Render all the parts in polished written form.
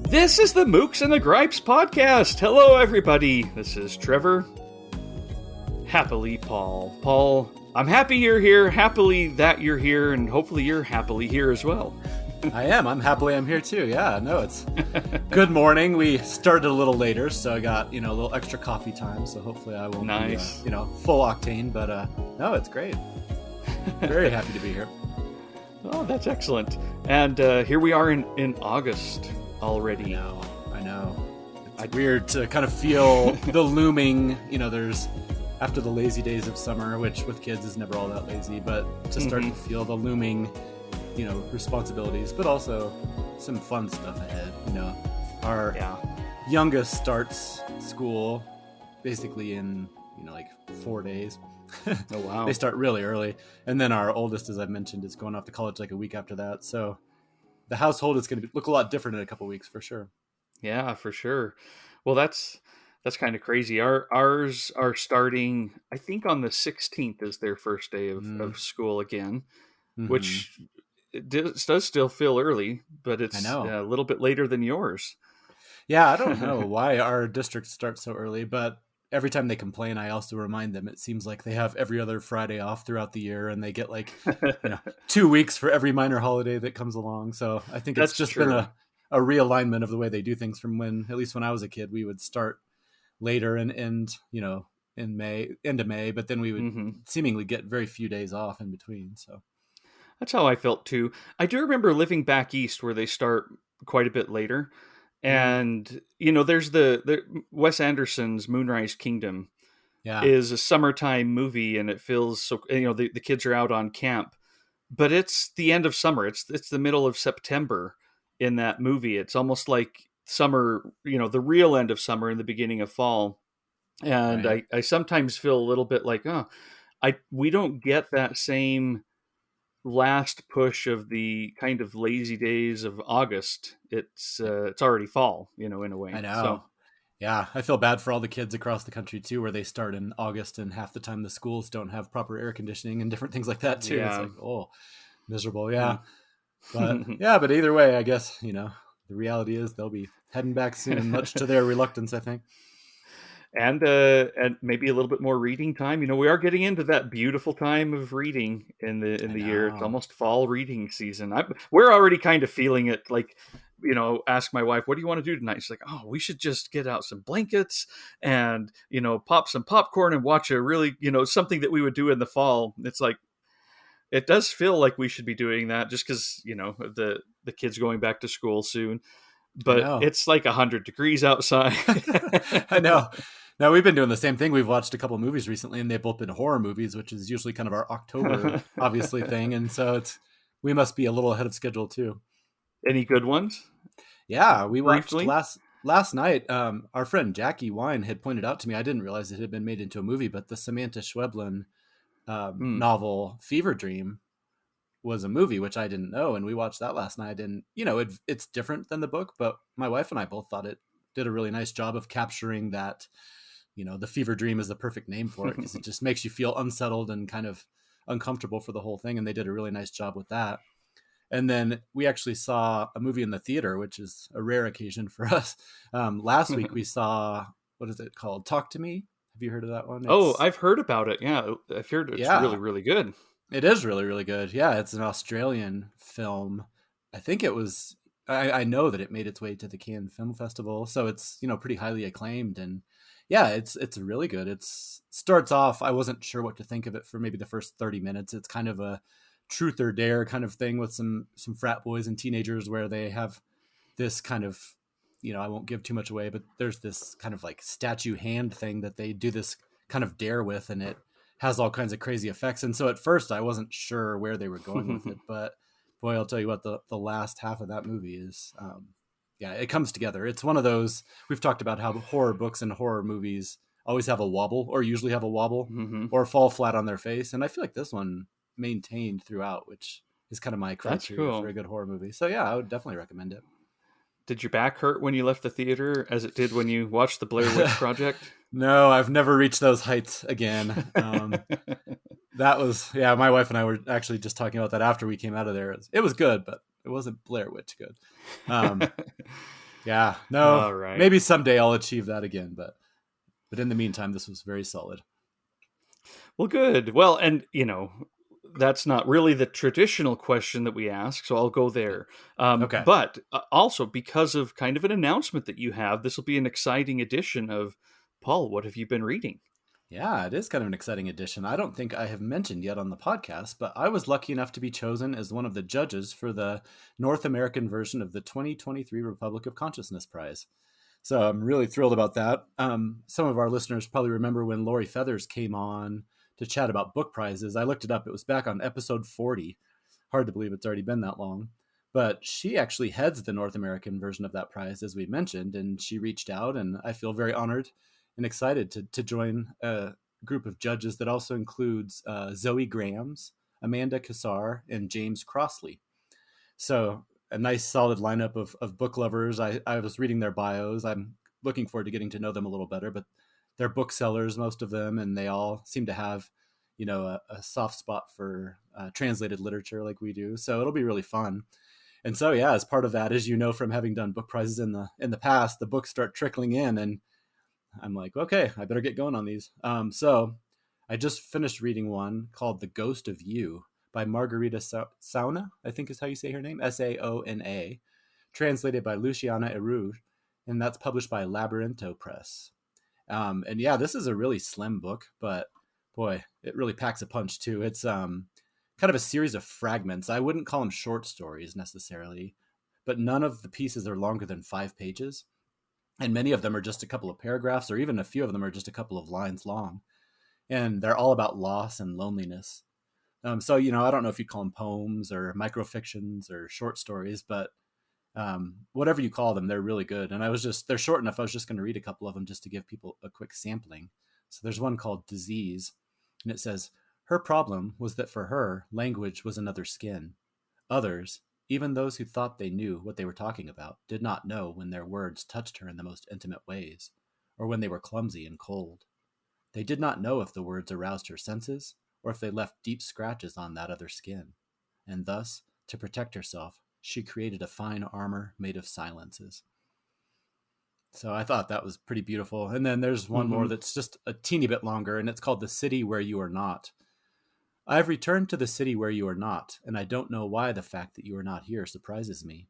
This is the Mooks and the Gripes podcast. Hello, everybody. This is Trevor. Happily, Paul. Paul, I'm happy you're here. Happily that you're here, and hopefully you're happily here as well. I am. I'm here too. Yeah, no, it's good morning. We started a little later, so I got, a little extra coffee time. So hopefully I won't be, full octane, but no, it's great. Very happy to be here. Oh, that's excellent. And here we are in August already. I know. It's weird to kind of feel the looming, there's after the lazy days of summer, which with kids is never all that lazy, but to start to feel the looming responsibilities, but also some fun stuff ahead. Our youngest starts school basically in 4 days. Oh wow. They start really early, and then our oldest, as I've mentioned, is going off to college like a week after that. So the household is going to look a lot different in a couple weeks for sure. Yeah, for sure. Well, that's kind of crazy. Ours are starting, I think, on the 16th is their first day of school again, which it does still feel early, but it's a little bit later than yours. Yeah, I don't know why our district starts so early, but every time they complain, I also remind them it seems like they have every other Friday off throughout the year, and they get 2 weeks for every minor holiday that comes along. So I think it's just been a realignment of the way they do things from at least when I was a kid, we would start later and end, in May, end of May, but then we would seemingly get very few days off in between. So that's how I felt too. I do remember living back east where they start quite a bit later. And, there's the Wes Anderson's Moonrise Kingdom is a summertime movie, and it feels so, the kids are out on camp, but it's the end of summer. It's the middle of September in that movie. It's almost like summer, the real end of summer and the beginning of fall. And right. I sometimes feel a little bit like, we don't get that same last push of the kind of lazy days of August. It's already fall, in a way. I know. So, yeah, I feel bad for all the kids across the country too, where they start in August and half the time the schools don't have proper air conditioning and different things like that too. Yeah. It's like, miserable. Yeah. But either way, I guess, the reality is they'll be heading back soon, much to their reluctance, I think. And maybe a little bit more reading time. We are getting into that beautiful time of reading in the year. It's almost fall reading season. We're already kind of feeling it. Like, ask my wife, what do you want to do tonight? She's like, we should just get out some blankets and, pop some popcorn and watch a really, something that we would do in the fall. It's like, it does feel like we should be doing that just because, the kids going back to school soon. But it's like 100 degrees outside. I know. No, we've been doing the same thing. We've watched a couple movies recently, and they've both been horror movies, which is usually kind of our October, obviously, thing. And so we must be a little ahead of schedule, too. Any good ones? Yeah, we watched last night. Our friend Jackie Wine had pointed out to me, I didn't realize it had been made into a movie, but the Samantha Schweblin novel Fever Dream was a movie, which I didn't know, and we watched that last night. And it's different than the book, but my wife and I both thought it did a really nice job of capturing that. The fever dream is the perfect name for it because it just makes you feel unsettled and kind of uncomfortable for the whole thing, and they did a really nice job with that. And then we actually saw a movie in the theater, which is a rare occasion for us. Last week we saw, what is it called? Talk to Me. Have you heard of that one? I've heard about it. Yeah, I've heard it's really, really good. It is really, really good. Yeah, it's an Australian film. I think it was, I know that it made its way to the Cannes Film Festival. So it's, pretty highly acclaimed. And yeah, it's really good. It starts off, I wasn't sure what to think of it for maybe the first 30 minutes. It's kind of a truth or dare kind of thing with some frat boys and teenagers where they have this kind of, I won't give too much away, but there's this kind of like statue hand thing that they do this kind of dare with, and it has all kinds of crazy effects. And so at first I wasn't sure where they were going with it, but boy, I'll tell you what, the last half of that movie is, it comes together. It's one of those, we've talked about how horror books and horror movies always have a wobble, or usually have a wobble, or fall flat on their face. And I feel like this one maintained throughout, which is kind of my criteria for a good horror movie. So yeah, I would definitely recommend it. Did your back hurt when you left the theater as it did when you watched the Blair Witch Project? No, I've never reached those heights again. That was, my wife and I were actually just talking about that after we came out of there. It was good, but it wasn't Blair Witch good. Yeah, no, All right. maybe someday I'll achieve that again, but in the meantime, this was very solid. Well, good. Well, and that's not really the traditional question that we ask, so I'll go there. Okay. But also, because of kind of an announcement that you have, this will be an exciting edition of Paul. What have you been reading? Yeah, it is kind of an exciting addition. I don't think I have mentioned yet on the podcast, but I was lucky enough to be chosen as one of the judges for the North American version of the 2023 Republic of Consciousness Prize. So I'm really thrilled about that. Some of our listeners probably remember when Lori Feathers came on to chat about book prizes. I looked it up. It was back on episode 40. Hard to believe it's already been that long. But she actually heads the North American version of that prize, as we mentioned, and she reached out, and I feel very honored and excited to join a group of judges that also includes Zoe Grahams, Amanda Cassar, and James Crossley. So a nice solid lineup of book lovers. I was reading their bios. I'm looking forward to getting to know them a little better, but they're booksellers, most of them, and they all seem to have, a soft spot for translated literature like we do. So it'll be really fun. And so, yeah, as part of that, as you know, from having done book prizes in the past, the books start trickling in, and I'm like, okay, I better get going on these. So I just finished reading one called The Ghost of You by Margarita Sauna, I think is how you say her name, Saona, translated by Luciana Eruge, and that's published by Labyrinto Press. And yeah, this is a really slim book, but boy, it really packs a punch too. It's kind of a series of fragments. I wouldn't call them short stories necessarily, but none of the pieces are longer than 5 pages. And many of them are just a couple of paragraphs, or even a few of them are just a couple of lines long. And they're all about loss and loneliness. So, I don't know if you call them poems or microfictions or short stories, but whatever you call them, they're really good. And they're short enough. I was just going to read a couple of them just to give people a quick sampling. So there's one called Disease, and it says, her problem was that for her, language was another skin. Others, even those who thought they knew what they were talking about, did not know when their words touched her in the most intimate ways, or when they were clumsy and cold. They did not know if the words aroused her senses, or if they left deep scratches on that other skin. And thus, to protect herself, she created a fine armor made of silences. So I thought that was pretty beautiful. And then there's one more that's just a teeny bit longer, and it's called The City Where You Are Not. I have returned to the city where you are not, and I don't know why the fact that you are not here surprises me.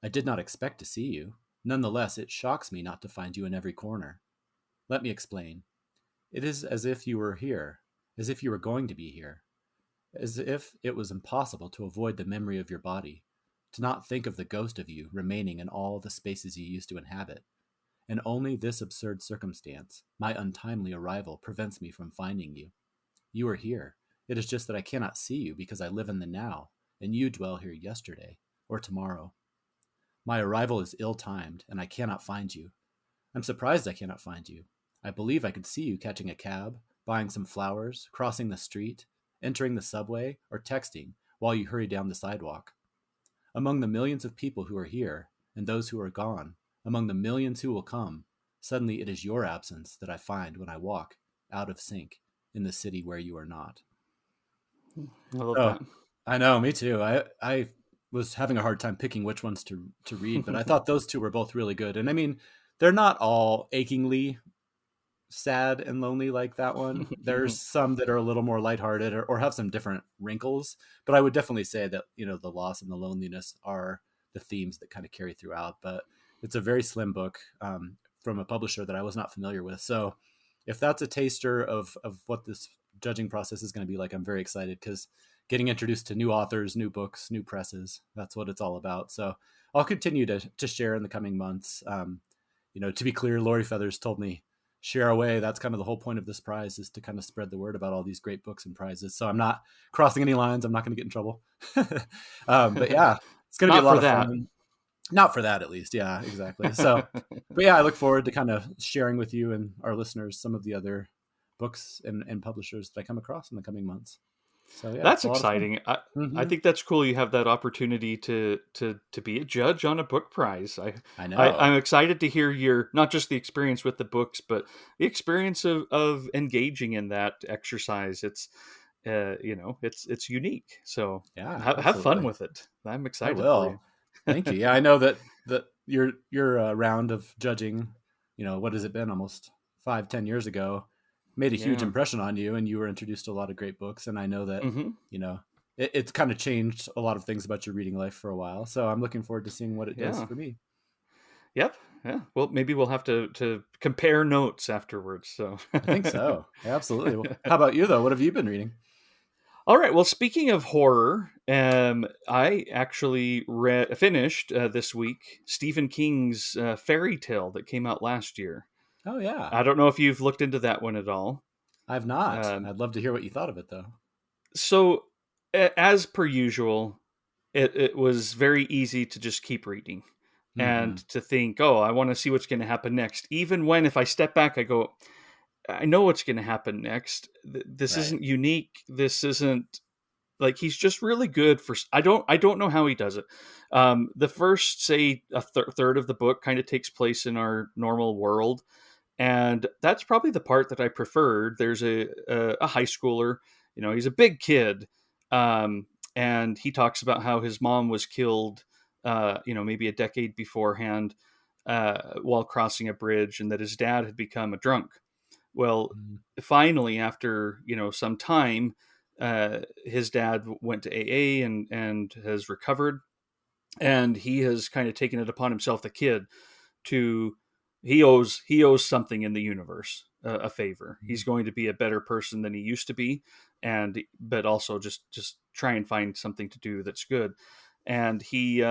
I did not expect to see you. Nonetheless, it shocks me not to find you in every corner. Let me explain. It is as if you were here, as if you were going to be here, as if it was impossible to avoid the memory of your body, to not think of the ghost of you remaining in all the spaces you used to inhabit. And only this absurd circumstance, my untimely arrival, prevents me from finding you. You are here. It is just that I cannot see you because I live in the now, and you dwell here yesterday or tomorrow. My arrival is ill-timed, and I cannot find you. I'm surprised I cannot find you. I believe I could see you catching a cab, buying some flowers, crossing the street, entering the subway, or texting while you hurry down the sidewalk. Among the millions of people who are here, and those who are gone, among the millions who will come, suddenly it is your absence that I find when I walk, out of sync, in the city where you are not. I love that. I know, me too. I was having a hard time picking which ones to read, but I thought those two were both really good. And I mean, they're not all achingly sad and lonely like that one. There's some that are a little more lighthearted or have some different wrinkles, but I would definitely say that, the loss and the loneliness are the themes that kind of carry throughout. But it's a very slim book from a publisher that I was not familiar with. So if that's a taster of what this judging process is going to be like, I'm very excited because getting introduced to new authors, new books, new presses, that's what it's all about. So I'll continue to share in the coming months. To be clear, Lori Feathers told me, share away. That's kind of the whole point of this prize, is to kind of spread the word about all these great books and prizes. So I'm not crossing any lines. I'm not going to get in trouble. But yeah, it's going to be a lot of fun. Not for that, at least. Yeah, exactly. So, but yeah, I look forward to kind of sharing with you and our listeners some of the other books and publishers that I come across in the coming months. So yeah, that's exciting. I think that's cool. You have that opportunity to be a judge on a book prize. I know. I'm excited to hear your, not just the experience with the books, but the experience of engaging in that exercise. It's it's unique. So yeah, have fun with it. I'm excited for you. Thank you. Yeah, I know that your round of judging, what has it been, almost 5-10 years ago, made a huge Yeah. impression on you, and you were introduced to a lot of great books. And I know that Mm-hmm. it's kind of changed a lot of things about your reading life for a while. So I'm looking forward to seeing what it does Yeah. for me. Yep. Yeah. Well, maybe we'll have to compare notes afterwards. So I think so. Absolutely. Well, how about you though? What have you been reading? All right. Well, speaking of horror, I actually finished this week Stephen King's Fairy Tale that came out last year. Oh yeah. I don't know if you've looked into that one at all. I've not. Um, I'd love to hear what you thought of it though. so, as per usual, it was very easy to just keep reading and Mm-hmm. to think, oh, I want to see what's going to happen next. Even when, if I step back, I go, I know what's going to happen next. This Right. isn't unique. This isn't like he's just really good for. I don't know how he does it. The first, say, a third of the book kind of takes place in our normal world, and that's probably the part that I preferred. There's a high schooler. He's a big kid, um, and he talks about how his mom was killed. Maybe a decade beforehand, while crossing a bridge, and that his dad had become a drunk. Well, Mm-hmm. finally, after some time, his dad went to AA and has recovered, and he has kind of taken it upon himself, the kid, to he owes something in the universe, a favor. He's going to be a better person than he used to be, but also just try and find something to do that's good. And he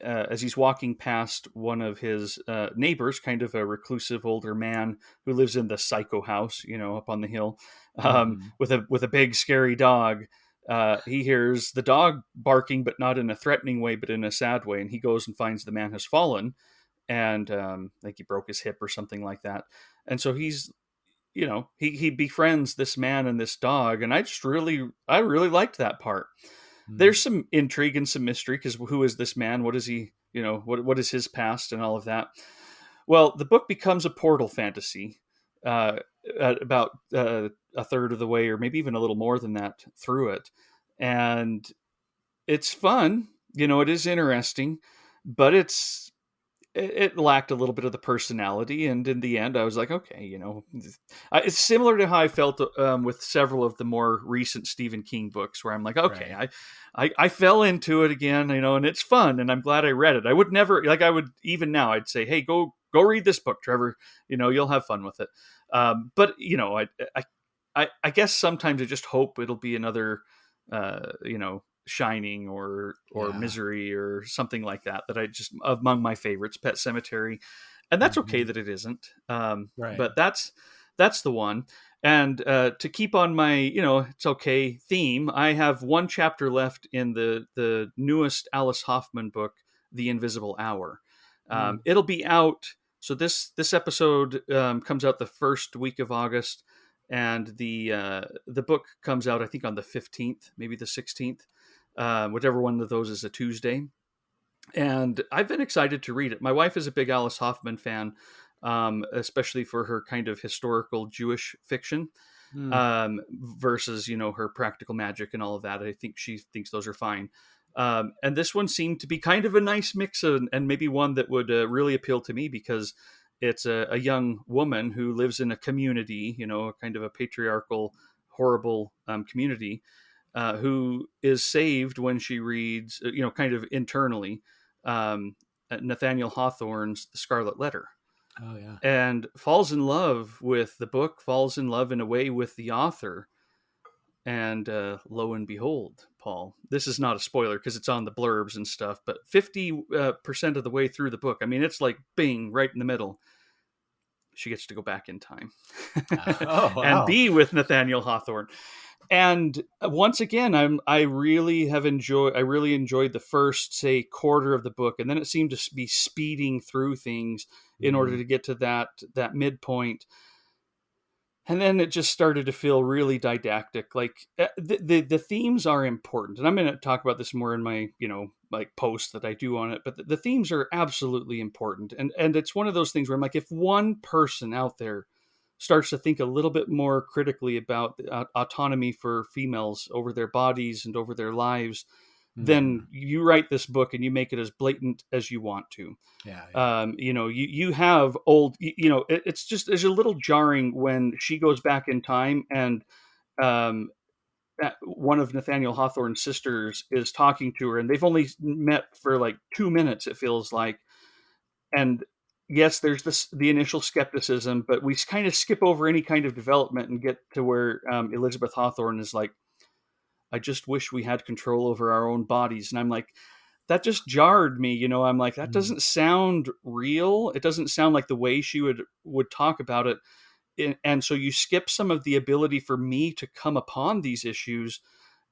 as he's walking past one of his neighbors, kind of a reclusive older man who lives in the psycho house, up on the hill, Mm-hmm. with a big scary dog. He hears the dog barking, but not in a threatening way, but in a sad way. And he goes and finds the man has fallen, and like he broke his hip or something like that. And so he befriends this man and this dog, and I really liked that part. Mm-hmm. There's some intrigue and some mystery, because who is this man? What is he? What is his past and all of that? Well, the book becomes a portal fantasy uh, at about a third of the way, or maybe even a little more than that, through it, and it's fun. It is interesting, but it lacked a little bit of the personality, and in the end I was like, okay, it's similar to how I felt with several of the more recent Stephen King books, where I'm like, okay, Right. I fell into it again, and it's fun, and I'm glad I read it. I would never, like, I would, even now I'd say, hey, go read this book, Trevor. You'll have fun with it. But I guess sometimes I just hope it'll be another Shining or Yeah. Misery or something like that I just, among my favorites, Pet Cemetery, and that's okay Mm-hmm. that it isn't. Right. But that's the one. And to keep on my it's okay theme, I have one chapter left in the newest Alice Hoffman book, The Invisible Hour. Mm. It'll be out. So this episode comes out the first week of August, and the book comes out, I think, on the 15th, maybe the 16th, whichever one of those is a Tuesday. And I've been excited to read it. My wife is a big Alice Hoffman fan, especially for her kind of historical Jewish fiction, Mm. versus her practical magic and all of that. I think she thinks those are fine. And this one seemed to be kind of a nice mix, and maybe one that would really appeal to me, because it's a young woman who lives in a community, kind of a patriarchal, horrible community, who is saved when she reads, kind of internally, Nathaniel Hawthorne's The Scarlet Letter, Oh yeah. and falls in love with the book, falls in love in a way with the author. And lo and behold, Paul, this is not a spoiler because it's on the blurbs and stuff, but 50% of the way through the book, I mean, it's like bing, right in the middle, she gets to go back in time Oh and wow. be with Nathaniel Hawthorne. And once again, I really enjoyed the first, say, quarter of the book, and then it seemed to be speeding through things in order Mm. to get to that midpoint. And then it just started to feel really didactic. Like the themes are important, and I'm going to talk about this more in my like post that I do on it. But the themes are absolutely important, and it's one of those things where I'm like, if one person out there starts to think a little bit more critically about autonomy for females over their bodies and over their lives, then you write this book and you make it as blatant as you want to. Yeah. You have old, it's just, there's a little jarring when she goes back in time and um, one of Nathaniel Hawthorne's sisters is talking to her, and they've only met for like 2 minutes, it feels like. And yes, there's the initial skepticism, but we kind of skip over any kind of development and get to where Elizabeth Hawthorne is like, I just wish we had control over our own bodies. And I'm like, that just jarred me. I'm like, that doesn't sound real. It doesn't sound like the way she would talk about it. And so you skip some of the ability for me to come upon these issues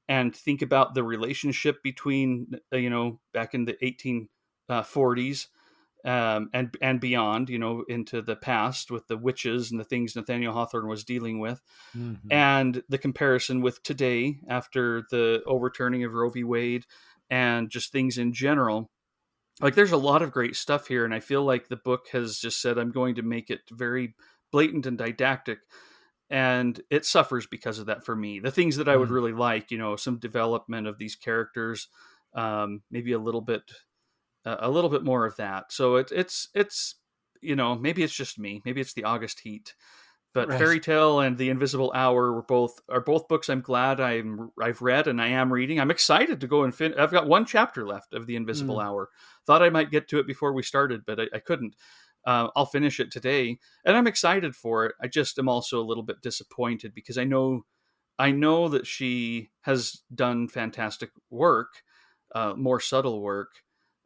and think about the relationship between, back in the 1840s and beyond, into the past with the witches and the things Nathaniel Hawthorne was dealing with, and the comparison with today after the overturning of Roe v. Wade and just things in general. Like, there's a lot of great stuff here, and I feel like the book has just said, I'm going to make it very blatant and didactic, and it suffers because of that for me. The things that I would really like, some development of these characters, maybe a little bit more of that. So it's maybe it's just me, maybe it's the August heat, but right. Fairy Tale and The Invisible Hour are both books I'm glad I've read and I am reading. I'm excited to go and I've got one chapter left of The Invisible Hour. Thought I might get to it before we started, but I couldn't. I'll finish it today, and I'm excited for it. I just am also a little bit disappointed because I know that she has done fantastic work, more subtle work,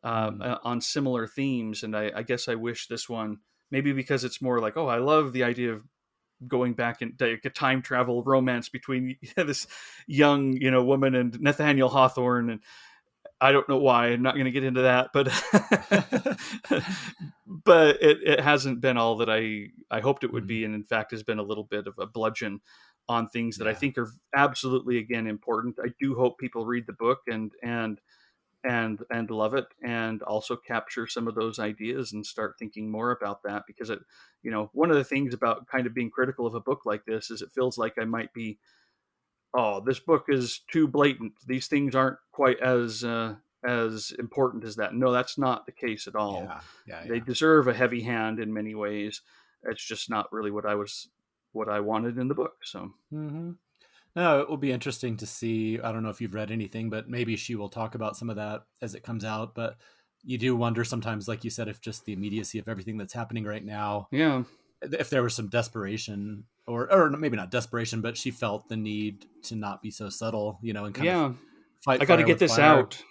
on similar themes, and I guess I wish this one, maybe because it's more like, I love the idea of going back in like a time travel romance between this young woman and Nathaniel Hawthorne, and I don't know why. I'm not going to get into that, but but it hasn't been all that I hoped it would be, and in fact has been a little bit of a bludgeon on things that I think are absolutely, again, important. I do hope people read the book and love it, and also capture some of those ideas and start thinking more about that, because it, one of the things about kind of being critical of a book like this is it feels like I might be, this book is too blatant. These things aren't quite as important as that. No, that's not the case at all. Yeah. They deserve a heavy hand in many ways. It's just not really what I wanted in the book. So. No, it will be interesting to see. I don't know if you've read anything, but maybe she will talk about some of that as it comes out. But you do wonder sometimes, like you said, if just the immediacy of everything that's happening right now, if there was some desperation, or maybe not desperation, but she felt the need to not be so subtle, and kind of fight. I got to get this out.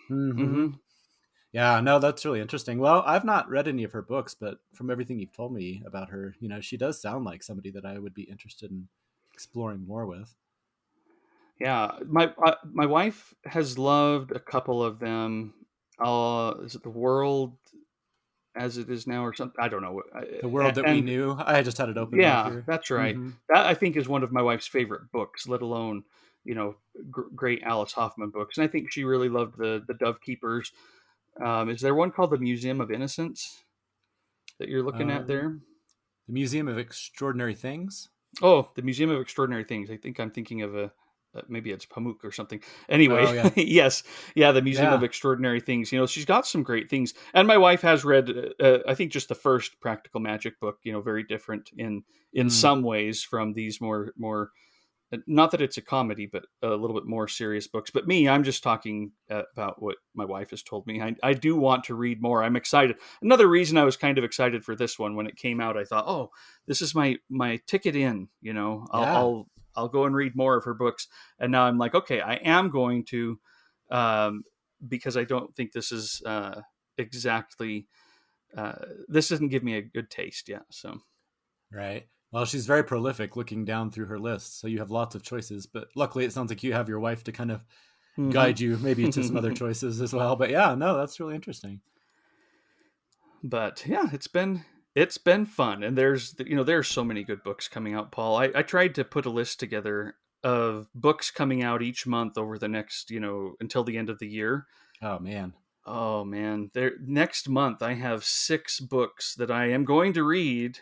Yeah, no, that's really interesting. Well, I've not read any of her books, but from everything you've told me about her, she does sound like somebody that I would be interested in exploring more with. Yeah, my wife has loved a couple of them. Is it The World as It Is Now or something? I don't know. The World That We Knew. I just had it open. Yeah, here. That's right. That, I think, is one of my wife's favorite books, let alone great Alice Hoffman books. And I think she really loved the Dove Keepers. Is there one called The Museum of Innocence that you're looking at there? The Museum of Extraordinary Things. Oh, The Museum of Extraordinary Things. I think I'm thinking of maybe it's Pamuk or something. Anyway, yes. Yeah, The Museum of Extraordinary Things. She's got some great things. And my wife has read, I think, just the first Practical Magic book, very different in some ways from these more, not that it's a comedy, but a little bit more serious books. But me, I'm just talking about what my wife has told me. I do want to read more. I'm excited. Another reason I was kind of excited for this one, when it came out, I thought, this is my ticket in, I'll go and read more of her books. And now I'm like, okay, I am going to, because I don't think this is exactly, this doesn't give me a good taste yet. So. Right. Well, she's very prolific looking down through her list. So you have lots of choices, but luckily it sounds like you have your wife to kind of guide you maybe to some other choices as well. But yeah, no, that's really interesting. But yeah, it's been fun, and there's so many good books coming out, Paul. I tried to put a list together of books coming out each month over the next, until the end of the year. Oh man. Next month I have 6 books that I am going to read,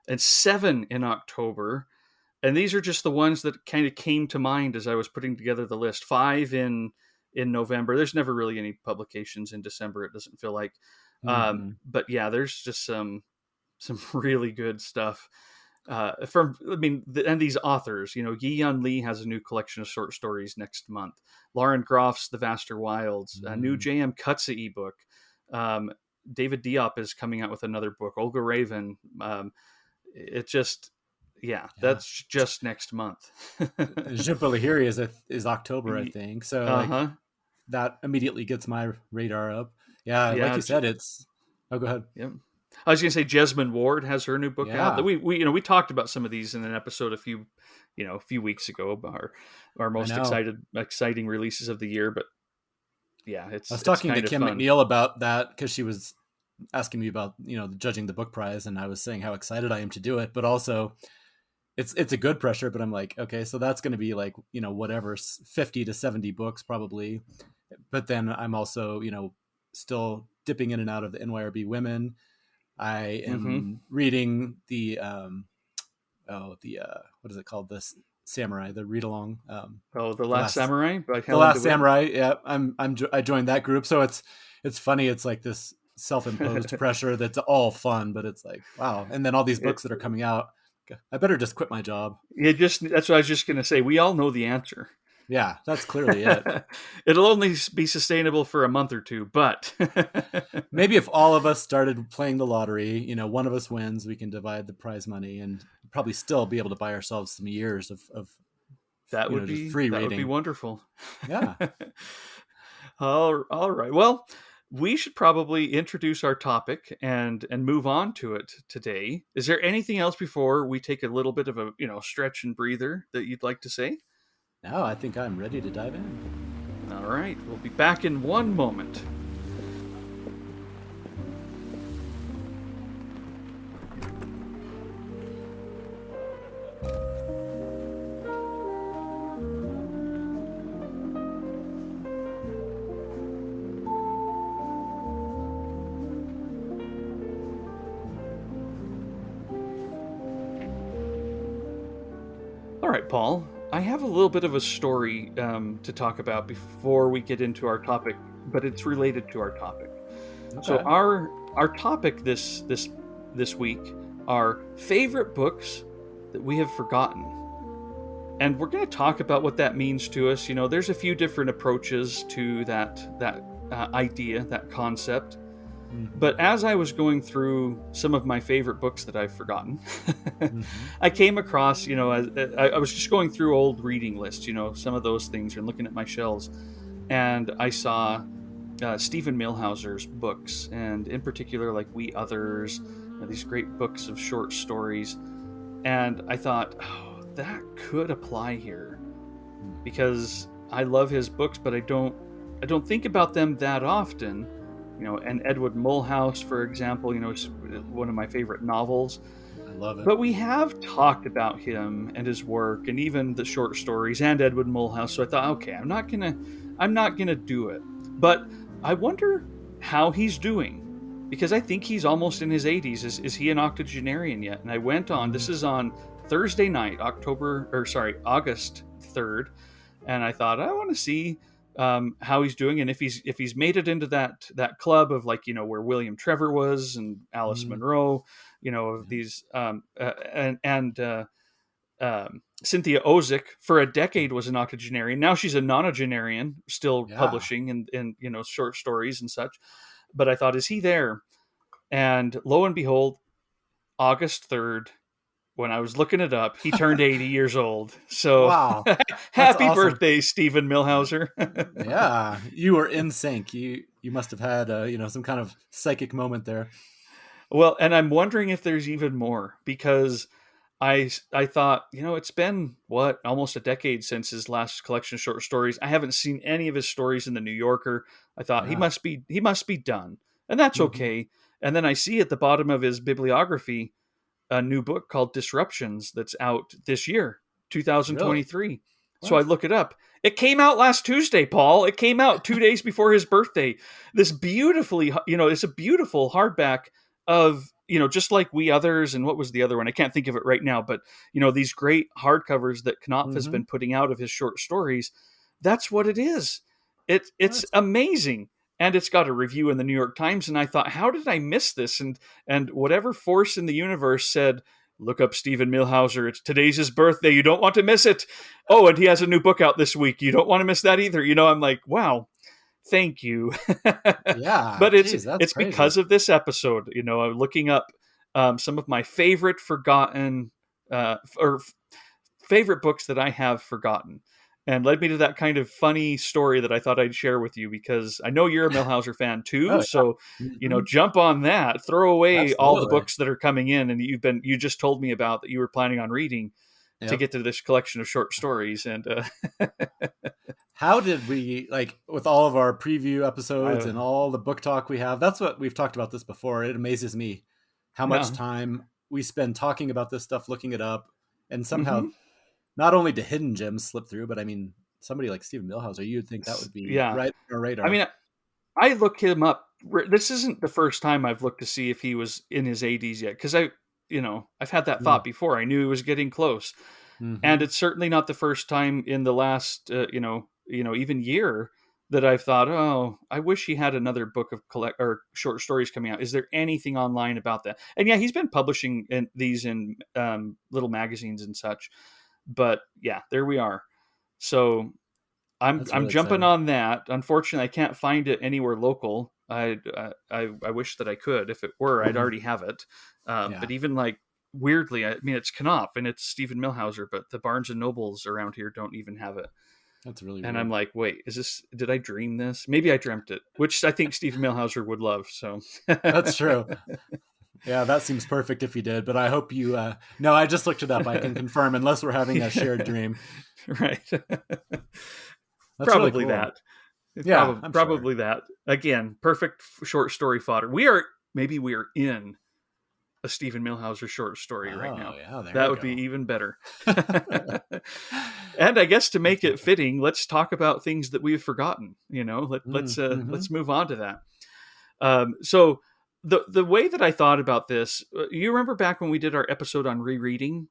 and 7 in October. And these are just the ones that kind of came to mind as I was putting together the list. 5 in in November. There's never really any publications in December, it doesn't feel like. But yeah, there's just some really good stuff. And these authors, Yi-Yun Lee has a new collection of short stories next month. Lauren Groff's The Vaster Wilds, a new J.M. Cutsa ebook. David Diop is coming out with another book. Olga Raven. It just, that's just next month. Jhumpa Lahiri is October, I think. So like, that immediately gets my radar up. Yeah, like you said, it's. Oh, go ahead. Yep. I was going to say Jesmyn Ward has her new book out. We talked about some of these in an episode a few weeks ago about our most exciting releases of the year. But yeah, I was talking to Kim McNeil about that because she was asking me about judging the book prize, and I was saying how excited I am to do it, but also it's a good pressure. But I'm like, okay, so that's going to be like whatever 50 to 70 books probably, but then I'm also still dipping in and out of the NYRB Women. I am reading the what is it called? This Samurai, the read along. The Last Samurai by The Last Samurai. Yeah, I joined that group, so it's funny. It's like this self-imposed pressure that's all fun, but it's like, wow. And then all these books that are coming out, I better just quit my job. That's what I was just going to say. We all know the answer. Yeah, that's clearly it. It'll only be sustainable for a month or two, but maybe if all of us started playing the lottery, one of us wins, we can divide the prize money and probably still be able to buy ourselves some years of that would be free reading. That would be wonderful. Yeah. All right. Well, we should probably introduce our topic and move on to it today. Is there anything else before we take a little bit of a stretch and breather that you'd like to say? No, I think I'm ready to dive in. All right. We'll be back in one moment. All right, Paul. I have a little bit of a story to talk about before we get into our topic, but it's related to our topic. Okay. So our topic this week are favorite books that we have forgotten. And we're going to talk about what that means to us. There's a few different approaches to that idea, that concept. But as I was going through some of my favorite books that I've forgotten, I came across, I was just going through old reading lists, some of those things, and looking at my shelves. And I saw Stephen Millhauser's books, and in particular, like We Others, these great books of short stories. And I thought, that could apply here. Because I love his books, but I don't think about them that often. And Edward Mulhouse, for example, is one of my favorite novels. I love it. But we have talked about him and his work, and even the short stories and Edward Mulhouse. So I thought, okay, I'm not gonna do it. But I wonder how he's doing, because I think he's almost in his 80s. Is he an octogenarian yet? And I went on. This is on Thursday night, August 3rd, and I thought I want to see how he's doing, and if he's made it into that club of where William Trevor was and Alice Munro, of these Cynthia Ozick for a decade was an octogenarian. Now she's a nonagenarian, still publishing in short stories and such. But I thought, is he there? And lo and behold, August 3rd. When I was looking it up, he turned 80 years old. So wow. Happy awesome. Birthday, Stephen Millhauser. Yeah, you were in sync. You must have had some kind of psychic moment there. Well, and I'm wondering if there's even more, because I thought, it's been almost a decade since his last collection of short stories. I haven't seen any of his stories in the New Yorker. I thought he must be done. And that's okay. And then I see at the bottom of his bibliography a new book called Disruptions that's out this year, 2023. Really? So I look it up. It came out last Tuesday, Paul. It came out 2 days before his birthday. This beautifully, it's a beautiful hardback of, just like We Others, and what was the other one? I can't think of it right now, but, these great hardcovers that Knopf has been putting out of his short stories. That's what it is. It's amazing. And it's got a review in the New York Times, and I thought, how did I miss this? And whatever force in the universe said, look up Stephen Millhauser. Today's his birthday. You don't want to miss it. Oh, and he has a new book out this week. You don't want to miss that either. I'm like, wow, thank you. Yeah, but it's because of this episode. I'm looking up some of my favorite forgotten or favorite books that I have forgotten. And led me to that kind of funny story that I thought I'd share with you, because I know you're a Millhauser fan too. Oh, yeah. So, jump on that, throw away Absolutely. All the books that are coming in and you just told me about that you were planning on reading to get to this collection of short stories. And how did we, with all of our preview episodes and all the book talk we have, that's what we've talked about this before. It amazes me how much time we spend talking about this stuff, looking it up, and somehow not only do hidden gems slip through, but I mean, somebody like Stephen Millhauser, you'd think that would be right on our radar. I mean, I looked him up. This isn't the first time I've looked to see if he was in his 80s yet, because I've had that thought before. I knew he was getting close, and it's certainly not the first time in the last even year that I've thought, oh, I wish he had another book of short stories coming out. Is there anything online about that? And yeah, he's been publishing these in little magazines and such. But yeah, there we are. So I'm jumping exciting. On that. Unfortunately, I can't find it anywhere local. I wish that I could. If it were, I'd already have it. But even weirdly, I mean, it's Knopf and it's Stephen Millhauser, but the Barnes and Nobles around here don't even have it. That's really weird. And I'm like, wait, did I dream this? Maybe I dreamt it, which I think Stephen Millhauser would love. So that's true. Yeah, that seems perfect if you did, but I hope you... No, I just looked it up. I can confirm, unless we're having a shared dream. Right. Probably really cool. That. Yeah, probably that. Again, perfect short story fodder. We are in a Stephen Millhauser short story right now. Yeah, that would be even better. And I guess to make it fitting, let's talk about things that we've forgotten. Let's move on to that. So... The way that I thought about this, you remember back when we did our episode on rereading,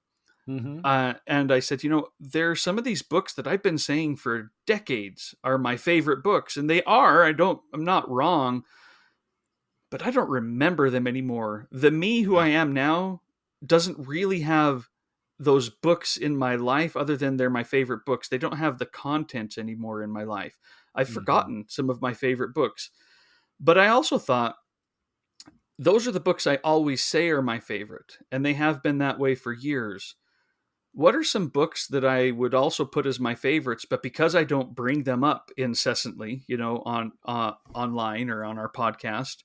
and I said, there are some of these books that I've been saying for decades are my favorite books, and they are. I'm not wrong, but I don't remember them anymore. The me who I am now doesn't really have those books in my life, other than they're my favorite books. They don't have the content anymore in my life. I've forgotten some of my favorite books, but I also thought, those are the books I always say are my favorite, and they have been that way for years. What are some books that I would also put as my favorites, but because I don't bring them up incessantly, on online or on our podcast,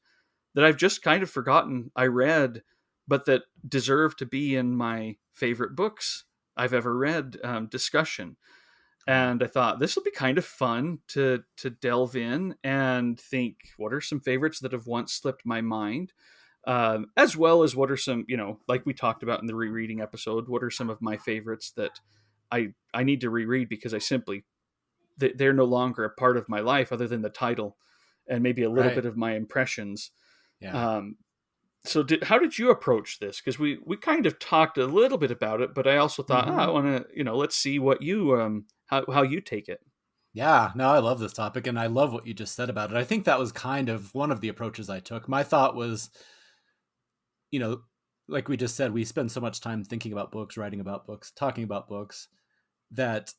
that I've just kind of forgotten I read, but that deserve to be in my favorite books I've ever read discussion. And I thought this will be kind of fun to delve in and think, what are some favorites that have once slipped my mind? As well as what are some, like we talked about in the rereading episode, what are some of my favorites that I need to reread because they're no longer a part of my life other than the title and maybe a little bit of my impressions. Yeah. So how did you approach this? Because we kind of talked a little bit about it, but I also thought, I want to, let's see what you, how you take it. Yeah, no, I love this topic, and I love what you just said about it. I think that was kind of one of the approaches I took. My thought was, like we just said, we spend so much time thinking about books, writing about books, talking about books, that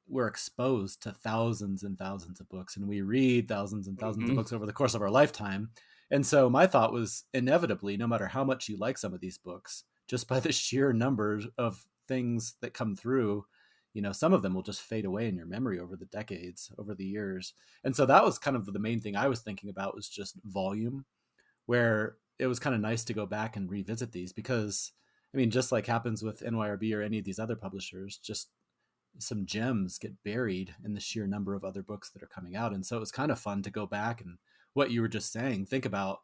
we're exposed to thousands and thousands of books, and we read thousands and thousands of books over the course of our lifetime. And so my thought was, inevitably, no matter how much you like some of these books, just by the sheer numbers of things that come through, some of them will just fade away in your memory over the decades, over the years. And so that was kind of the main thing I was thinking about, was just volume, where it was kind of nice to go back and revisit these, because, just like happens with NYRB or any of these other publishers, just some gems get buried in the sheer number of other books that are coming out. And so it was kind of fun to go back and, what you were just saying, think about,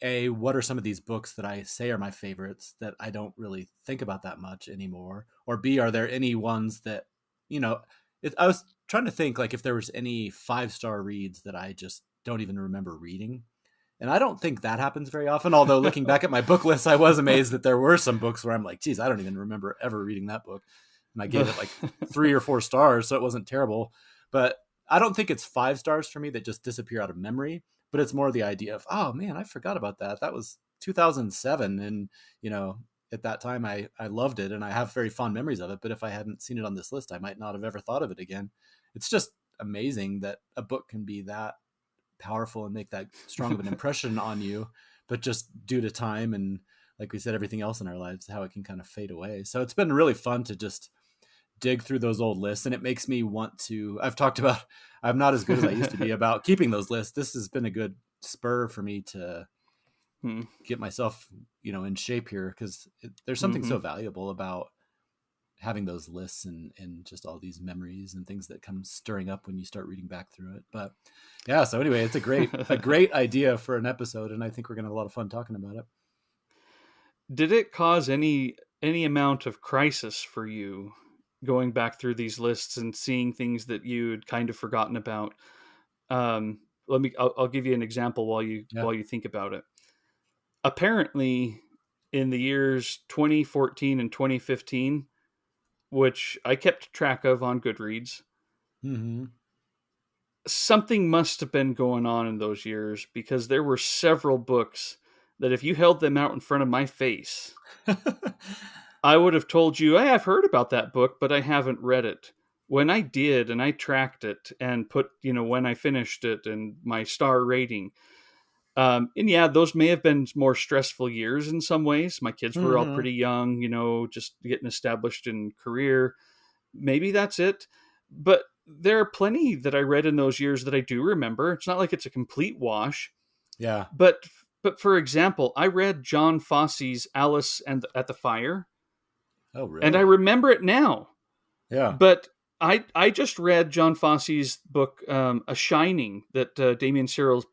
what are some of these books that I say are my favorites that I don't really think about that much anymore? Or B, are there any ones that, I was trying to think if there was any 5-star reads that I just don't even remember reading. And I don't think that happens very often. Although looking back at my book list, I was amazed that there were some books where I'm like, geez, I don't even remember ever reading that book. And I gave it 3 or 4 stars, so it wasn't terrible. But I don't think it's 5 stars for me that just disappear out of memory, but it's more the idea of, oh man, I forgot about that. That was 2007. And, at that time I loved it and I have very fond memories of it. But if I hadn't seen it on this list, I might not have ever thought of it again. It's just amazing that a book can be that powerful and make that strong of an impression on you, but just due to time and, like we said, everything else in our lives, how it can kind of fade away. So it's been really fun to just dig through those old lists, and it makes me want to, I've talked about, I'm not as good as I used to be about keeping those lists. This has been a good spur for me to get myself, in shape here, because there's something so valuable about having those lists and just all these memories and things that come stirring up when you start reading back through it. But yeah, so anyway, it's a great idea for an episode, and I think we're gonna have a lot of fun talking about it. Did it cause any amount of crisis for you going back through these lists and seeing things that you'd kind of forgotten about? I'll give you an example while you think about it. Apparently, in the years 2014 and 2015, which I kept track of on Goodreads, something must have been going on in those years, because there were several books that if you held them out in front of my face, I would have told you, hey, I've heard about that book, but I haven't read it. When I did, and I tracked it and put, when I finished it and my star rating. And yeah, those may have been more stressful years in some ways. My kids were all pretty young, just getting established in career. Maybe that's it. But there are plenty that I read in those years that I do remember. It's not like it's a complete wash. Yeah. But for example, I read John Fosse's Alice at the Fire. Oh, really? And I remember it now. Yeah. But I just read John Fosse's book, A Shining, that Damien Cyril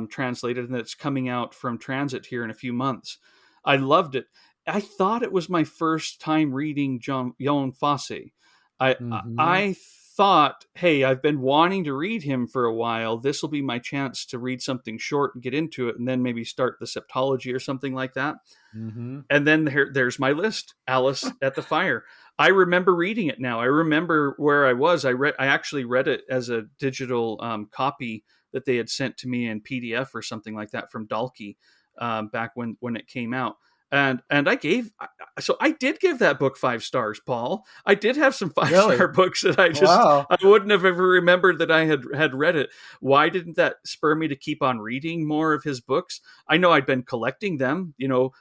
translated, and that's coming out from Transit here in a few months. I loved it. I thought it was my first time reading John Fosse. I thought, hey, I've been wanting to read him for a while. This will be my chance to read something short and get into it, and then maybe start the Septology or something like that. And then there's my list, Alice at the Fire. I remember reading it now. I remember where I was. I actually read it as a digital copy that they had sent to me in PDF or something like that from Dalkey back when it came out. And I did give that book 5 stars, Paul. I did have some 5-star books that I wouldn't have ever remembered that I had read it. Why didn't that spur me to keep on reading more of his books? I know I'd been collecting them,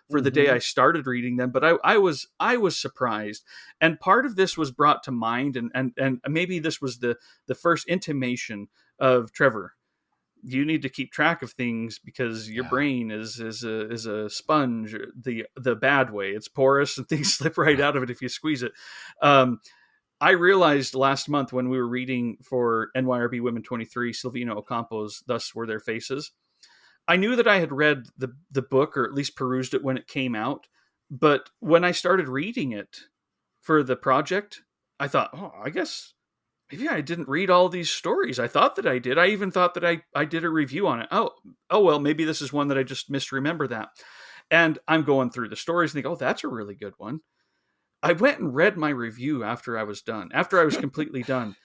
for the day I started reading them, but I was surprised. And part of this was brought to mind, and maybe this was the first intimation of, Trevor, you need to keep track of things, because your brain is a sponge, the bad way. It's porous and things slip right out of it if you squeeze it. I realized last month when we were reading for NYRB Women 23, Silvina Ocampo's Thus Were Their Faces, I knew that I had read the book, or at least perused it when it came out. But when I started reading it for the project, I thought, I guess maybe I didn't read all these stories. I thought that I did. I even thought that I did a review on it. Oh, well, maybe this is one that I just misremember that. And I'm going through the stories and think, that's a really good one. I went and read my review after I was completely done.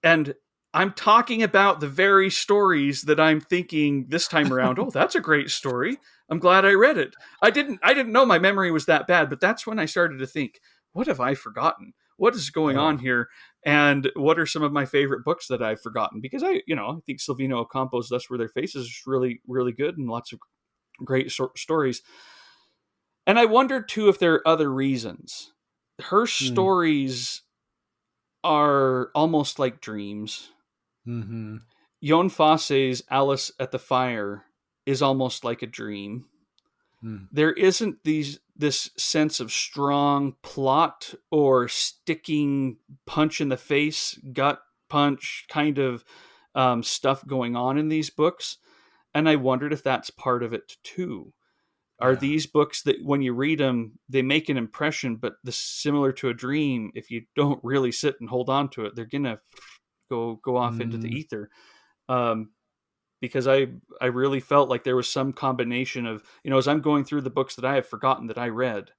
And I'm talking about the very stories that I'm thinking this time around, that's a great story. I'm glad I read it. I didn't know my memory was that bad, but that's when I started to think, what have I forgotten? What is going on here? And what are some of my favorite books that I've forgotten? Because I think Silvina Ocampo's Thus Were Their Faces is really, really good, and lots of great stories. And I wondered too if there are other reasons. Her stories are almost like dreams. Jon Fosse's Alice at the Fire is almost like a dream. There isn't this sense of strong plot or sticking punch in the face, gut punch kind of stuff going on in these books. And I wondered if that's part of it too. Are these books that when you read them, they make an impression, but similar to a dream, if you don't really sit and hold on to it, they're going to go off into the ether. Because I really felt like there was some combination of, as I'm going through the books that I have forgotten that I read,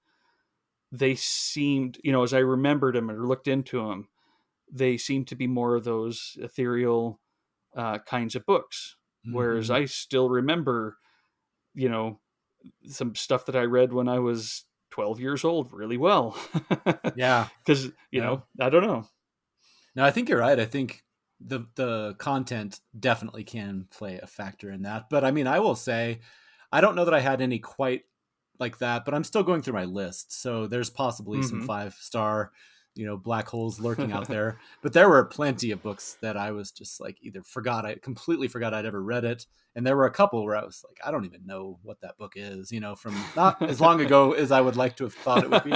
they seemed, as I remembered them or looked into them, they seemed to be more of those ethereal, kinds of books. Whereas I still remember, some stuff that I read when I was 12 years old really well. Yeah. Because, I don't know. No, I think you're right. I think the content definitely can play a factor in that. But I mean, I will say, I don't know that I had any quite like that, but I'm still going through my list. So there's possibly some 5-star, black holes lurking out there. But there were plenty of books that I was just like either completely forgot I'd ever read it. And there were a couple where I was like, I don't even know what that book is, from not as long ago as I would like to have thought it would be.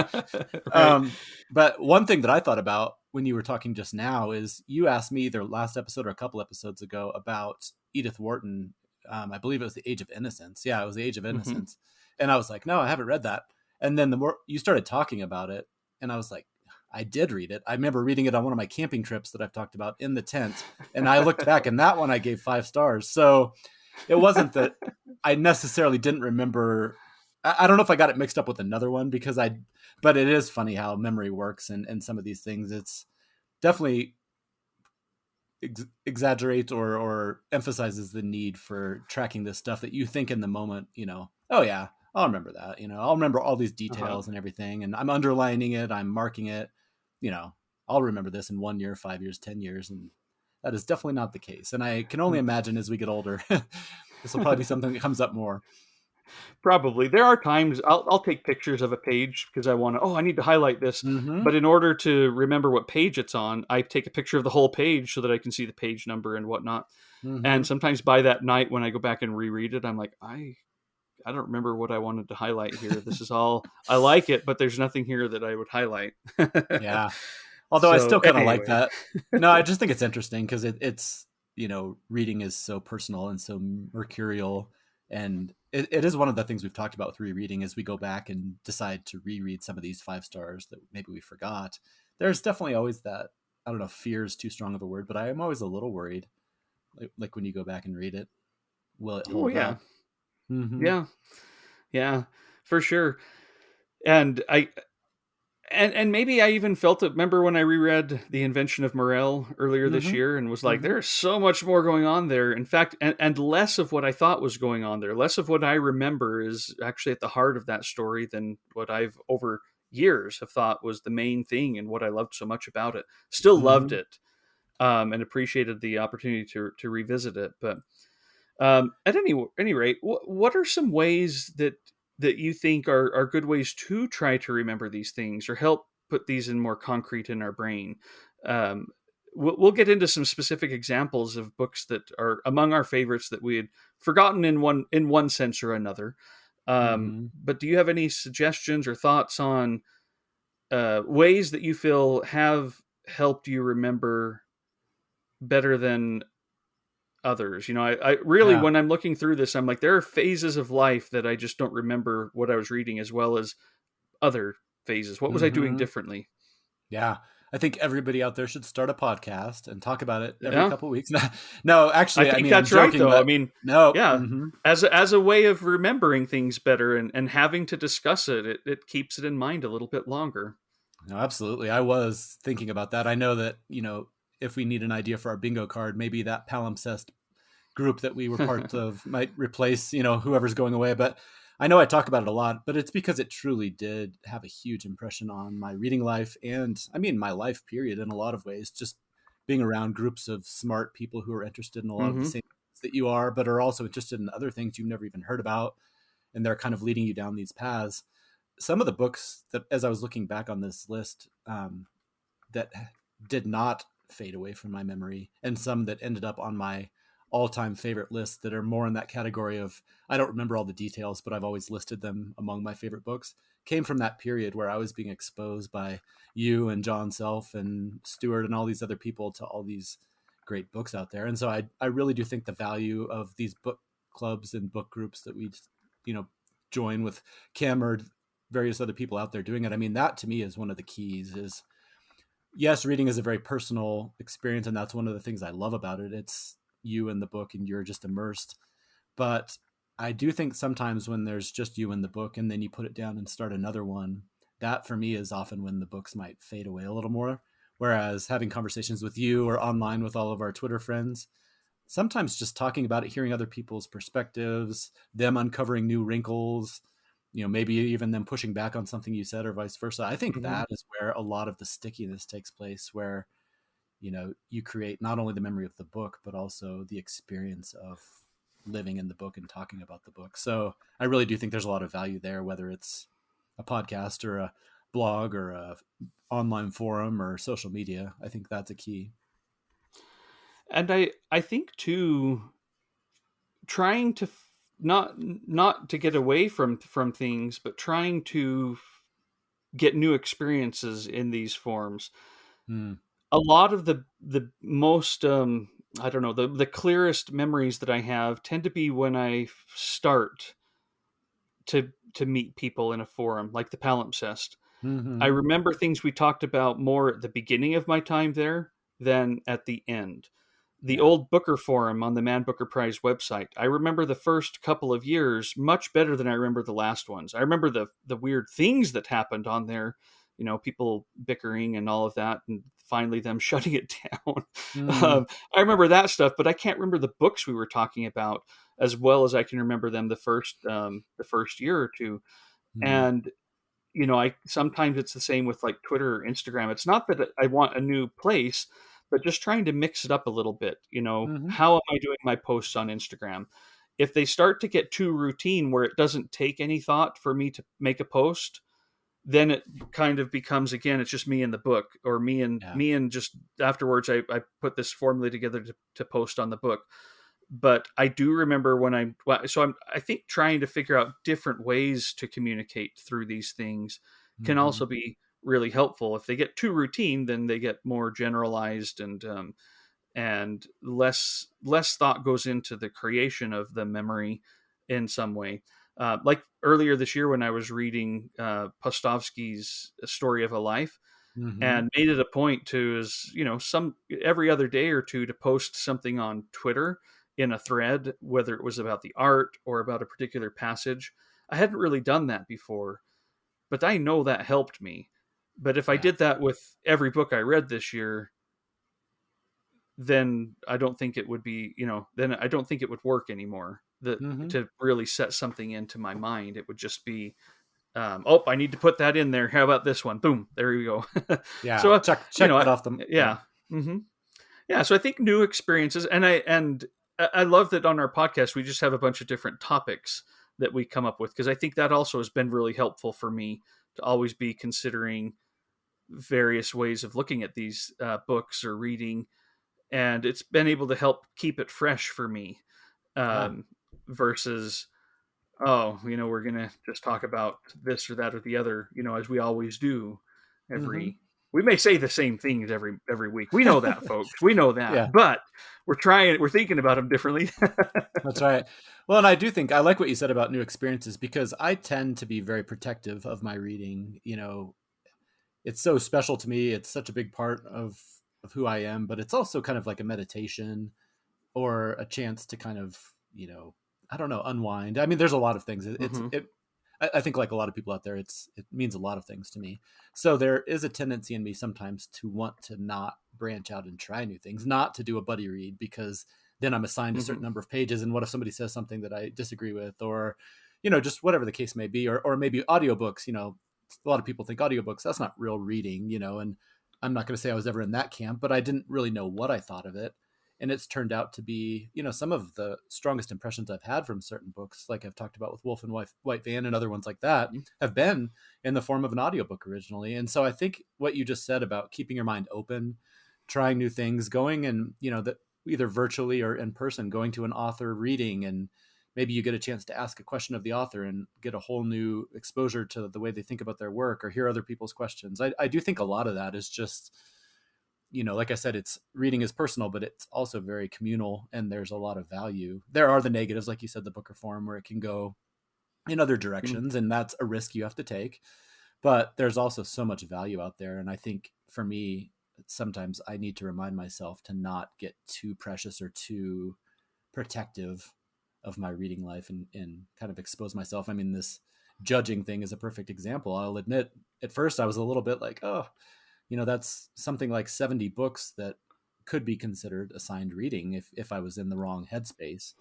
Right. But one thing that I thought about when you were talking just now is you asked me either last episode or a couple episodes ago about Edith Wharton. I believe it was The Age of Innocence. Yeah, it was The Age of Innocence. And I was like, no, I haven't read that. And then the more you started talking about it, and I was like, I did read it. I remember reading it on one of my camping trips that I've talked about in the tent. And I looked back, and that one I gave 5 stars. So it wasn't that I necessarily didn't remember. I don't know if I got it mixed up with another one but it is funny how memory works and some of these things. It's definitely exaggerates or emphasizes the need for tracking this stuff that you think in the moment, oh yeah, I'll remember that, I'll remember all these details and everything. And I'm underlining it. I'm marking it, I'll remember this in 1 year, 5 years, 10 years. And that is definitely not the case. And I can only imagine as we get older, this will probably be something that comes up more. Probably. There are times I'll take pictures of a page because I need to highlight this. But in order to remember what page it's on, I take a picture of the whole page so that I can see the page number and whatnot. And sometimes by that night when I go back and reread it, I'm like, I don't remember what I wanted to highlight here. This is all, I like it, but there's nothing here that I would highlight. Yeah. Although I still kind of like that. No, I just think it's interesting because it's, reading is so personal and so mercurial. And it is one of the things we've talked about with rereading as we go back and decide to reread some of these 5 stars that maybe we forgot. There's definitely always that, I don't know, fear is too strong of a word, but I am always a little worried. Like when you go back and read it, will it hold up? Yeah, for sure. And And maybe I even felt it. Remember when I reread The Invention of Morel earlier this year and was like, there's so much more going on there. In fact, and less of what I thought was going on there. Less of what I remember is actually at the heart of that story than what I've over years have thought was the main thing and what I loved so much about it. Still loved it and appreciated the opportunity to revisit it. But at any rate, what are some ways that you think are good ways to try to remember these things or help put these in more concrete in our brain? We'll get into some specific examples of books that are among our favorites that we had forgotten in one sense or another. But do you have any suggestions or thoughts on ways that you feel have helped you remember better than others? I really, when I'm looking through this, I'm like, there are phases of life that I just don't remember what I was reading as well as other phases. What was I doing differently? Yeah. I think everybody out there should start a podcast and talk about it every couple of weeks. No, actually, I think that's right, though. But I mean, no, yeah, as a way of remembering things better and having to discuss it keeps it in mind a little bit longer. No, absolutely. I was thinking about that. I know that, if we need an idea for our bingo card, maybe that palimpsest group that we were part of might replace, whoever's going away. But I know I talk about it a lot, but it's because it truly did have a huge impression on my reading life. And I mean, my life period in a lot of ways, just being around groups of smart people who are interested in a lot of the same things that you are, but are also interested in other things you've never even heard about. And they're kind of leading you down these paths. Some of the books that, as I was looking back on this list, that did not fade away from my memory, and some that ended up on my all-time favorite list that are more in that category of, I don't remember all the details, but I've always listed them among my favorite books, came from that period where I was being exposed by you and John Self and Stuart and all these other people to all these great books out there. And so I really do think the value of these book clubs and book groups that we, join with Kim or various other people out there doing it. I mean, that to me is one of the keys is, yes, reading is a very personal experience, and that's one of the things I love about it. It's you in the book and you're just immersed. But I do think sometimes when there's just you in the book and then you put it down and start another one, that for me is often when the books might fade away a little more. Whereas having conversations with you or online with all of our Twitter friends, sometimes just talking about it, hearing other people's perspectives, them uncovering new wrinkles, maybe even them pushing back on something you said or vice versa. I think Mm-hmm. that is where a lot of the stickiness takes place, where, you create not only the memory of the book, but also the experience of living in the book and talking about the book. So I really do think there's a lot of value there, whether it's a podcast or a blog or a online forum or social media. I think that's a key. And I think too, trying to not to get away from things, but trying to get new experiences in these forms. Mm. A lot of the most I don't know, the clearest memories that I have tend to be when I start to meet people in a forum like the Palimpsest. I Mm-hmm. remember things we talked about more at the beginning of my time there than at the end. The Yeah. old Booker forum on the Man Booker Prize website, I remember the first couple of years much better than I remember the last ones. I remember the weird things that happened on there, people bickering and all of that, and finally them shutting it down. Mm. I remember that stuff, but I can't remember the books we were talking about as well as I can remember them the first year or two. Mm. And I sometimes it's the same with like Twitter or Instagram. It's not that I want a new place, but just trying to mix it up a little bit. Mm-hmm. How am I doing my posts on Instagram? If they start to get too routine where it doesn't take any thought for me to make a post, then it kind of becomes, again, it's just me and the book, or Yeah. me and just afterwards I put this formula together to post on the book. But I do remember when I think trying to figure out different ways to communicate through these things can Mm-hmm. also be really helpful. If they get too routine, then they get more generalized, and less thought goes into the creation of the memory in some way. Like earlier this year when I was reading Postovsky's Story of a Life, Mm-hmm. and made it a point to, is some every other day or two, to post something on Twitter in a thread, whether it was about the art or about a particular passage. I hadn't really done that before, but I know that helped me. But if I Yeah. did that with every book I read this year, then I don't think it would be, then I don't think it would work anymore. Mm-hmm. To really set something into my mind, it would just be, oh, I need to put that in there. How about this one? Boom, there you go. Yeah. So, Check that off the. Yeah. yeah, hmm yeah. So I think new experiences, and I love that on our podcast we just have a bunch of different topics that we come up with, because I think that also has been really helpful for me to always be considering various ways of looking at these books or reading, and it's been able to help keep it fresh for me, Yeah. um, versus, oh, we're gonna just talk about this or that or the other, as we always do. Mm-hmm. We may say the same things every week. We know that, folks. We know that, Yeah. but we're thinking about them differently. That's right. Well, and I do think I like what you said about new experiences, because I tend to be very protective of my reading. It's so special to me. It's such a big part of who I am, but it's also kind of like a meditation or a chance to kind of, I don't know, unwind. I mean, there's a lot of things. Hmm. I think like a lot of people out there, it means a lot of things to me. So there is a tendency in me sometimes to want to not branch out and try new things, not to do a buddy read, because then I'm assigned a certain Hmm. number of pages. And what if somebody says something that I disagree with, or, just whatever the case may be, or maybe audiobooks, a lot of people think audiobooks, that's not real reading, and I'm not going to say I was ever in that camp, but I didn't really know what I thought of it. And it's turned out to be, some of the strongest impressions I've had from certain books, like I've talked about with Wolf and White Van and other ones like that, have been in the form of an audiobook originally. And so I think what you just said about keeping your mind open, trying new things, going and, that either virtually or in person, going to an author reading, and maybe you get a chance to ask a question of the author and get a whole new exposure to the way they think about their work, or hear other people's questions. I do think a lot of that is just, like I said, it's reading is personal, but it's also very communal, and there's a lot of value. There are the negatives, like you said, the Booker forum, where it can go in other directions, and that's a risk you have to take. But there's also so much value out there. And I think for me, sometimes I need to remind myself to not get too precious or too protective of my reading life, and kind of expose myself. I mean, this judging thing is a perfect example. I'll admit, at first I was a little bit like, oh, that's something like 70 books that could be considered assigned reading if I was in the wrong headspace.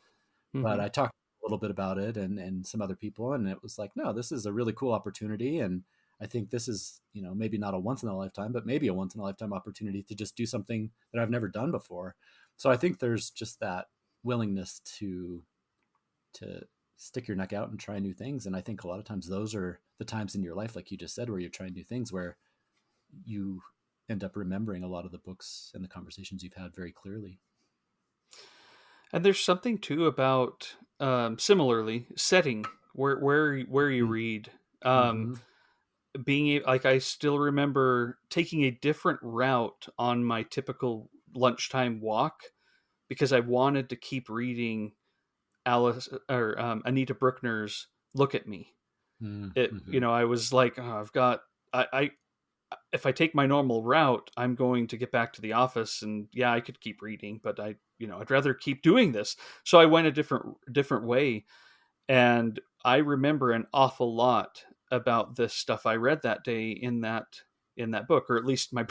Mm-hmm. But I talked a little bit about it and some other people, and it was like, no, this is a really cool opportunity. And I think this is, maybe not a once in a lifetime, but maybe a once in a lifetime opportunity to just do something that I've never done before. So I think there's just that willingness to stick your neck out and try new things. And I think a lot of times those are the times in your life, like you just said, where you're trying new things, where you end up remembering a lot of the books and the conversations you've had very clearly. And there's something too about similarly setting where you read. Being like, I still remember taking a different route on my typical lunchtime walk because I wanted to keep reading Anita Brookner's Look at Me. I was like, oh, I if I take my normal route, I'm going to get back to the office, and yeah, I could keep reading, but I'd rather keep doing this. So I went a different way. And I remember an awful lot about this stuff I read that day in that book, or at least my,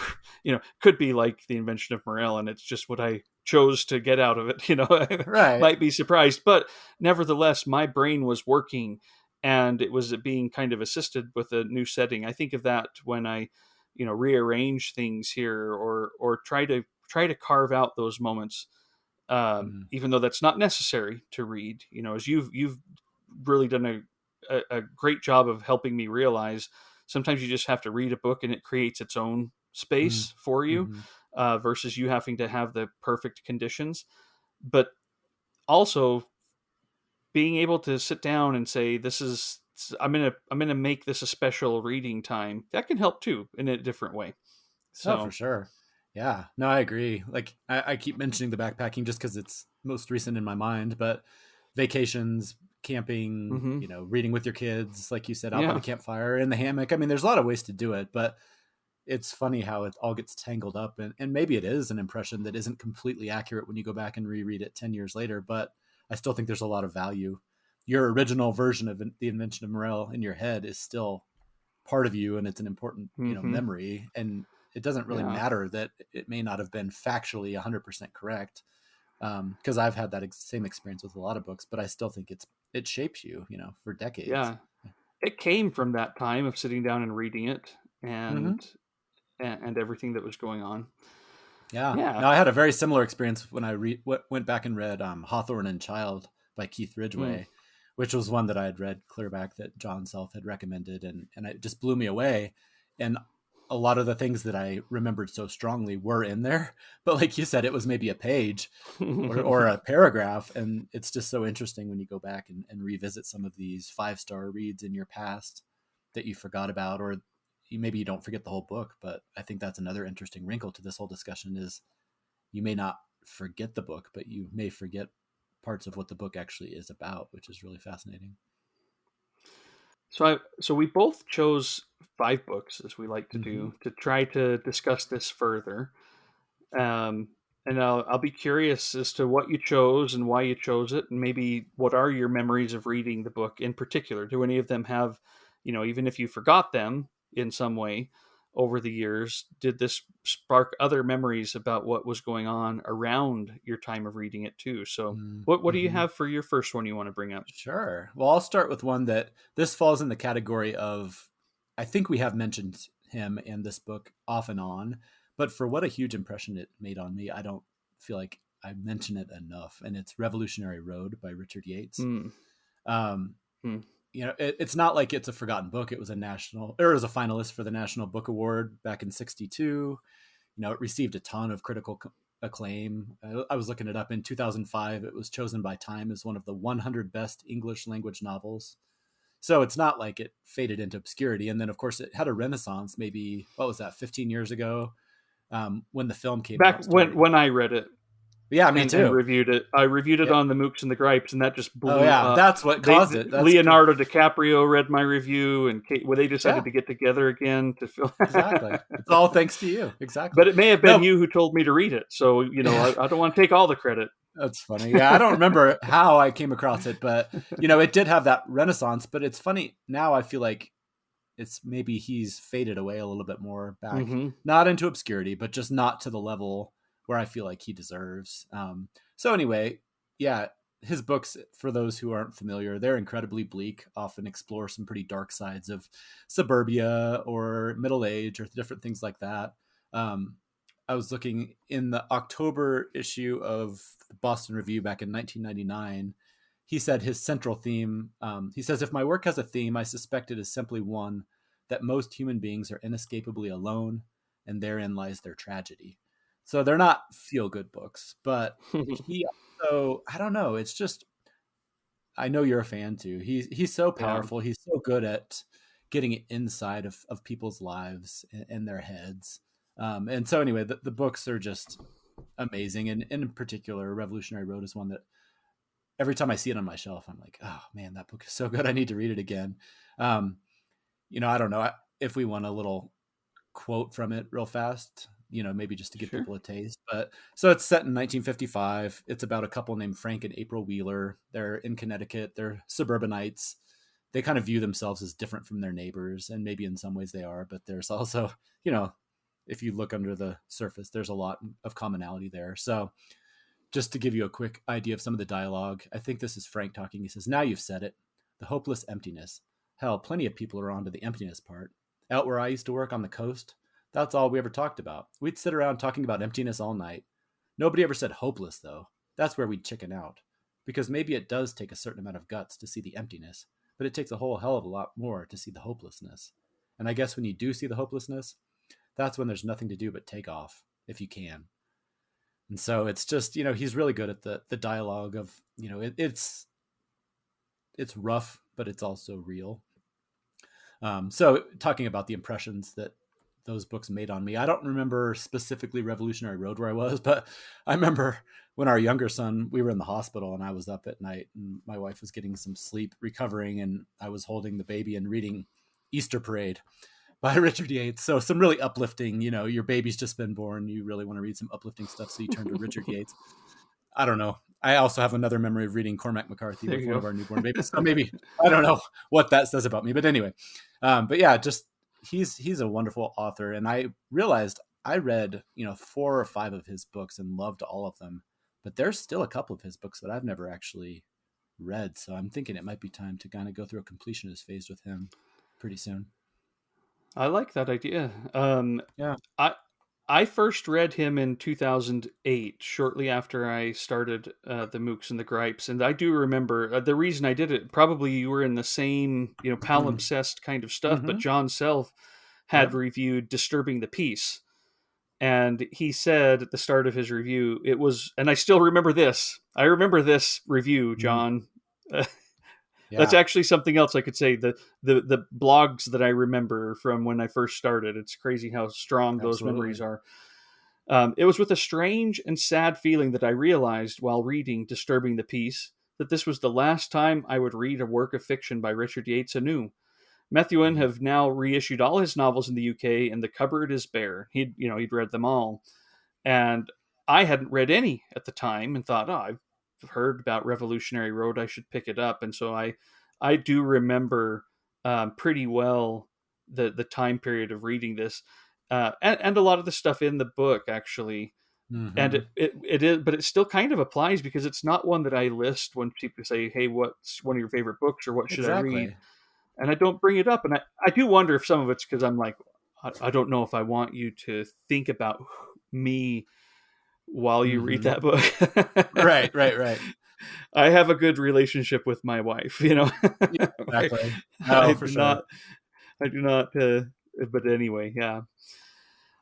could be like The Invention of Morel, and it's just what I chose to get out of it. Right. Might be surprised, but nevertheless, my brain was working, and it was being kind of assisted with a new setting. I think of that when I, rearrange things here, or try to carve out those moments. Even though that's not necessary to read, as you've really done a great job of helping me realize, sometimes you just have to read a book and it creates its own space for you, versus you having to have the perfect conditions. But also being able to sit down and say, I'm gonna make this a special reading time, that can help too in a different way. So for sure. Yeah, no, I agree. Like I keep mentioning the backpacking just because it's most recent in my mind, but vacations, camping, reading with your kids, like you said, out by the campfire, in the hammock. I mean, there's a lot of ways to do it, but it's funny how it all gets tangled up. And maybe it is an impression that isn't completely accurate when you go back and reread it 10 years later, but I still think there's a lot of value. Your original version of The Invention of Morel in your head is still part of you, and it's an important, memory. And it doesn't really matter that it may not have been factually 100% correct. Because I've had that same experience with a lot of books, but I still think it shapes you, for decades. Yeah, it came from that time of sitting down and reading it, and everything that was going on. Yeah. Now, I had a very similar experience when I went back and read Hawthorne and Child by Keith Ridgway, which was one that I had read clear back that John Self had recommended, and it just blew me away. And a lot of the things that I remembered so strongly were in there, but like you said, it was maybe a page or a paragraph. And it's just so interesting when you go back and revisit some of these 5-star reads in your past that you forgot about, or maybe you don't forget the whole book. But I think that's another interesting wrinkle to this whole discussion is you may not forget the book, but you may forget parts of what the book actually is about, which is really fascinating. So we both chose 5 books, as we like to do, to try to discuss this further. And I'll be curious as to what you chose and why you chose it, and maybe what are your memories of reading the book in particular. Do any of them have, even if you forgot them in some way over the years, did this spark other memories about what was going on around your time of reading it too? So what do you have for your first one you want to bring up? Sure. Well, I'll start with one that this falls in the category of, I think we have mentioned him in this book off and on, but for what a huge impression it made on me, I don't feel like I mention it enough. And it's Revolutionary Road by Richard Yates. It's not like it's a forgotten book. It was a finalist for the National Book Award back in '62. It received a ton of critical acclaim. I was looking it up. In 2005, it was chosen by Time as one of the 100 best English language novels. So it's not like it faded into obscurity. And then, of course, it had a renaissance maybe, 15 years ago, when the film came out. Back when I read it. Yeah, me too. And reviewed it. I reviewed it on the Mooks and the Gripes, and that just blew up. That's what caused it. Leonardo DiCaprio read my review, and they decided to get together again to fill. Exactly. It's all thanks to you. Exactly. But it may have been you who told me to read it, so I don't want to take all the credit. That's funny. Yeah, I don't remember how I came across it, but it did have that renaissance. But it's funny now. I feel like it's maybe he's faded away a little bit more back, not into obscurity, but just not to the level where I feel like he deserves. So anyway, yeah, his books, for those who aren't familiar, they're incredibly bleak, often explore some pretty dark sides of suburbia or middle age or different things like that. Um, I was looking in the October issue of the Boston Review back in 1999. He said his central theme, he says, if my work has a theme, I suspect it is simply one that most human beings are inescapably alone, and therein lies their tragedy. So they're not feel good books, but he also, I don't know, it's just, I know you're a fan too. He's so powerful. Yeah. He's so good at getting inside of people's lives and their heads. And so anyway, the books are just amazing. And in particular, Revolutionary Road is one that every time I see it on my shelf, I'm like, oh man, that book is so good. I need to read it again. You know, I don't know if we want a little quote from it real fast, you know, maybe just to give people a taste. But so it's set in 1955. It's about a couple named Frank and April Wheeler. They're in Connecticut. They're suburbanites. They kind of view themselves as different from their neighbors, and maybe in some ways they are, but there's also, you know, if you look under the surface, there's a lot of commonality there. So just to give you a quick idea of some of the dialogue, I think this is Frank talking. He says, now you've said it, the hopeless emptiness. Hell, plenty of people are on to the emptiness part. Out where I used to work on the coast, that's all we ever talked about. We'd sit around talking about emptiness all night. Nobody ever said hopeless, though. That's where we'd chicken out. Because maybe it does take a certain amount of guts to see the emptiness, but it takes a whole hell of a lot more to see the hopelessness. And I guess when you do see the hopelessness, that's when there's nothing to do but take off, if you can. And so it's just, you know, he's really good at the dialogue of, you know, it's rough, but it's also real. So talking about the impressions that those books made on me, I don't remember specifically Revolutionary Road where I was, but I remember when our younger son, we were in the hospital and I was up at night and my wife was getting some sleep recovering and I was holding the baby and reading Easter Parade by Richard Yates. So some really uplifting, you know, your baby's just been born. You really want to read some uplifting stuff. So you turn to Richard Yates. I don't know. I also have another memory of reading Cormac McCarthy with one of our newborn babies. So maybe, I don't know what that says about me, but anyway, but yeah, just, he's a wonderful author. And I realized I read, you know, 4 or 5 of his books and loved all of them, but there's still a couple of his books that I've never actually read. So I'm thinking it might be time to kind of go through a completionist phase with him pretty soon. I like that idea. Yeah. I first read him in 2008, shortly after I started the Mooks and the Gripes, and I do remember the reason I did it. Probably you were in the same, you know, palimpsest kind of stuff, but John Self had reviewed Disturbing the Peace, and he said at the start of his review, it was, and I still remember this. I remember this review, John. Yeah. That's actually something else I could say. The blogs that I remember from when I first started. It's crazy how strong those memories are. It was with a strange and sad feeling that I realized while reading Disturbing the Peace that this was the last time I would read a work of fiction by Richard Yates anew. Methuen have now reissued all his novels in the UK, and the cupboard is bare. He'd read them all, and I hadn't read any at the time, and thought, I've heard about Revolutionary Road, I should pick it up. And so I do remember pretty well the time period of reading this, and a lot of the stuff in the book actually. And it is, but it still kind of applies because it's not one that I list when people say, hey, what's one of your favorite books or what should I read? And I don't bring it up. And I do wonder if some of it's because I'm like, I don't know if I want you to think about me while you read that book. Right. I have a good relationship with my wife, you know. Exactly. I do not. But anyway, yeah.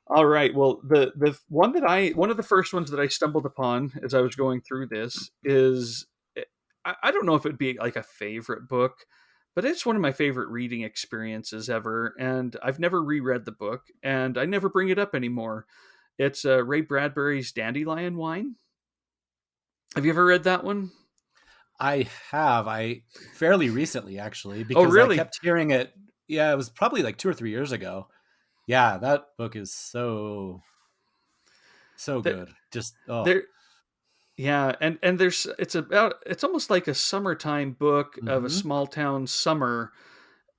All right. Well, the one of the first ones that I stumbled upon as I was going through this is, I don't know if it'd be like a favorite book, but it's one of my favorite reading experiences ever. And I've never reread the book, and I never bring it up anymore. It's Ray Bradbury's Dandelion Wine. Have you ever read that one? I have. I fairly recently, actually, because I kept hearing it. Yeah, it was probably like 2 or 3 years ago. Yeah, that book is so good. Just yeah, and it's almost like a summertime book of a small town summer,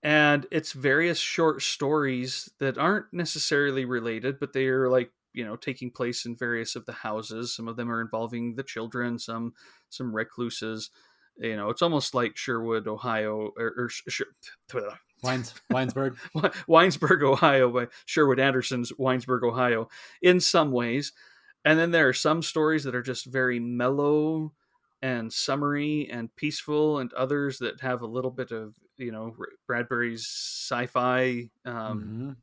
and it's various short stories that aren't necessarily related, but they are like taking place in various of the houses. Some of them are involving the children, some recluses. It's almost like Sherwood, Ohio, Winesburg. Winesburg, Ohio, by Sherwood Anderson's Winesburg, Ohio, in some ways. And then there are some stories that are just very mellow and summery and peaceful, and others that have a little bit of, Bradbury's sci-fi